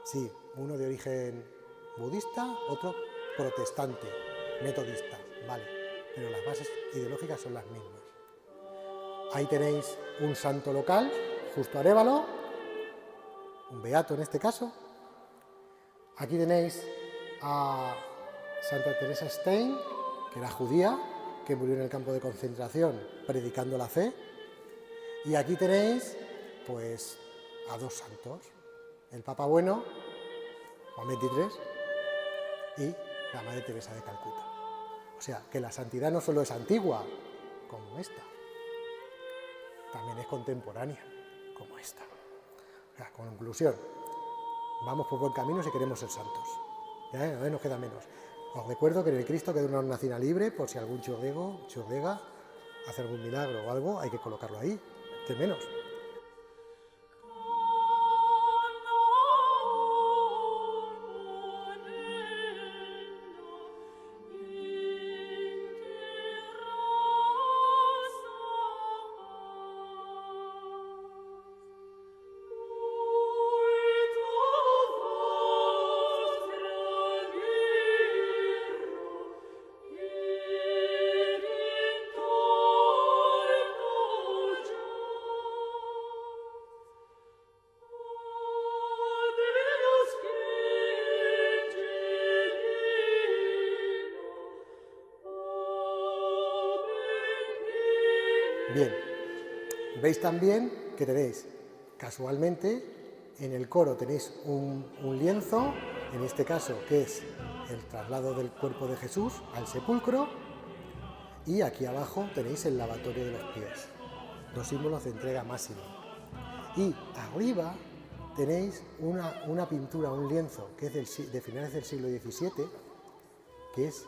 Sí, uno de origen budista, otro protestante, metodista, vale, pero las bases ideológicas son las mismas. Ahí tenéis un santo local, justo Arévalo, un beato en este caso. Aquí tenéis a Santa Teresa Stein, que era judía, que murió en el campo de concentración predicando la fe. Y aquí tenéis pues a dos santos, el Papa Bueno, Juan XXIII, y la Madre Teresa de Calcuta. O sea, que la santidad no solo es antigua, como esta, también es contemporánea, como esta. O sea, conclusión, vamos por buen camino si queremos ser santos. Ya, a ver, nos queda menos. Os recuerdo que en el Cristo queda una hornacina libre, por si algún churdega hace algún milagro o algo, hay que colocarlo ahí, que menos. Bien, veis también que tenéis, casualmente, en el coro tenéis un lienzo, en este caso, que es el traslado del cuerpo de Jesús al sepulcro, y aquí abajo tenéis el lavatorio de los pies, dos símbolos de entrega máxima. Y arriba tenéis una pintura, un lienzo, que es de finales del siglo XVII, que es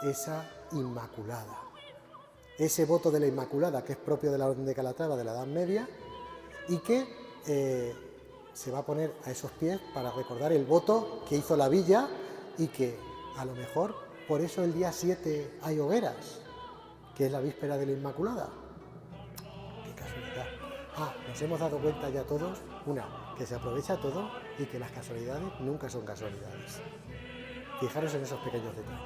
esa Inmaculada. Ese voto de la Inmaculada, que es propio de la Orden de Calatrava de la Edad Media, y que se va a poner a esos pies para recordar el voto que hizo la villa, y que a lo mejor por eso el día 7 hay hogueras, que es la víspera de la Inmaculada. ¡Qué casualidad! Nos hemos dado cuenta ya todos, que se aprovecha todo y que las casualidades nunca son casualidades. Fijaros en esos pequeños detalles.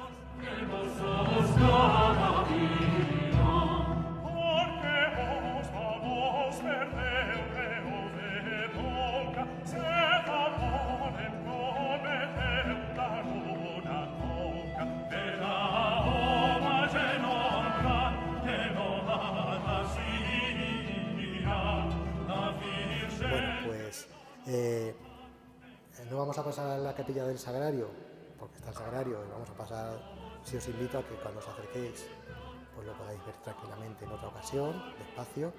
Bueno, pues no vamos a pasar a la capilla del Sagrario, porque está el Sagrario, y vamos a pasar, si os invito a que cuando os acerquéis, pues lo podáis ver tranquilamente en otra ocasión, despacio.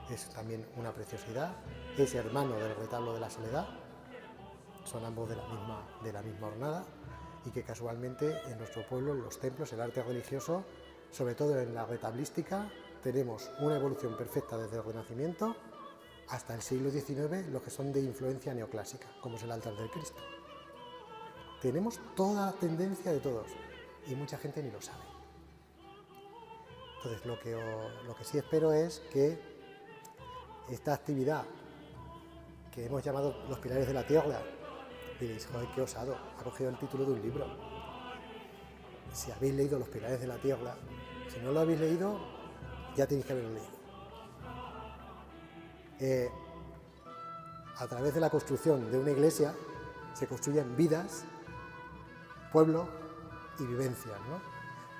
Es también una preciosidad, es hermano del retablo de la Soledad, son ambos de la misma hornada, y que casualmente en nuestro pueblo, en los templos, el arte religioso, sobre todo en la retablística, tenemos una evolución perfecta desde el Renacimiento hasta el siglo XIX, lo que son de influencia neoclásica, como es el altar del Cristo. Tenemos toda la tendencia de todos, y mucha gente ni lo sabe. Entonces, lo que sí espero es que esta actividad que hemos llamado los pilares de la tierra, diréis, joder, qué osado, ha cogido el título de un libro. Si habéis leído los pilares de la tierra, si no lo habéis leído, ya tenéis que haberlo leído. A través de la construcción de una iglesia se construyen vidas, pueblo y vivencias, ¿no?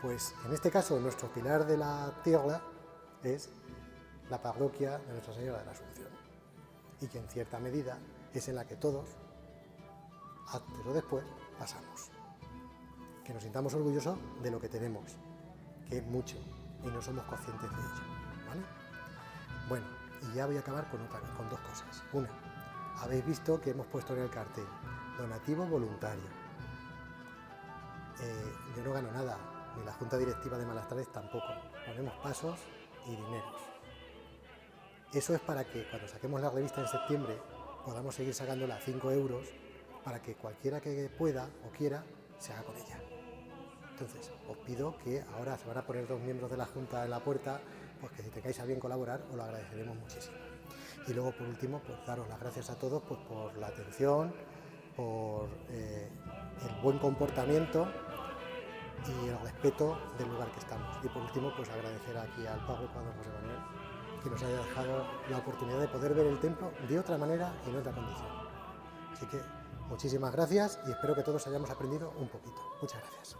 Pues en este caso nuestro pilar de la tierra es la parroquia de Nuestra Señora de la Asunción, y que en cierta medida es en la que todos, antes o después, pasamos. Que nos sintamos orgullosos de lo que tenemos, que es mucho, y no somos conscientes de ello, ¿vale? Bueno, y ya voy a acabar con dos cosas. Una, habéis visto que hemos puesto en el cartel donativo voluntario. Yo no gano nada, ni la Junta Directiva de Malastrares tampoco. Ponemos pasos y dineros. Eso es para que cuando saquemos la revista en septiembre podamos seguir sacándola a 5 euros, para que cualquiera que pueda o quiera se haga con ella. Entonces, os pido que ahora se van a poner 2 miembros de la Junta en la puerta, pues que si tengáis a bien colaborar, os lo agradeceremos muchísimo. Y luego, por último, pues daros las gracias a todos pues, por la atención, por el buen comportamiento y el respeto del lugar que estamos. Y por último, pues agradecer aquí al párroco, a don José Manuel, que nos haya dejado la oportunidad de poder ver el templo de otra manera y en otra condición. Así que muchísimas gracias y espero que todos hayamos aprendido un poquito. Muchas gracias.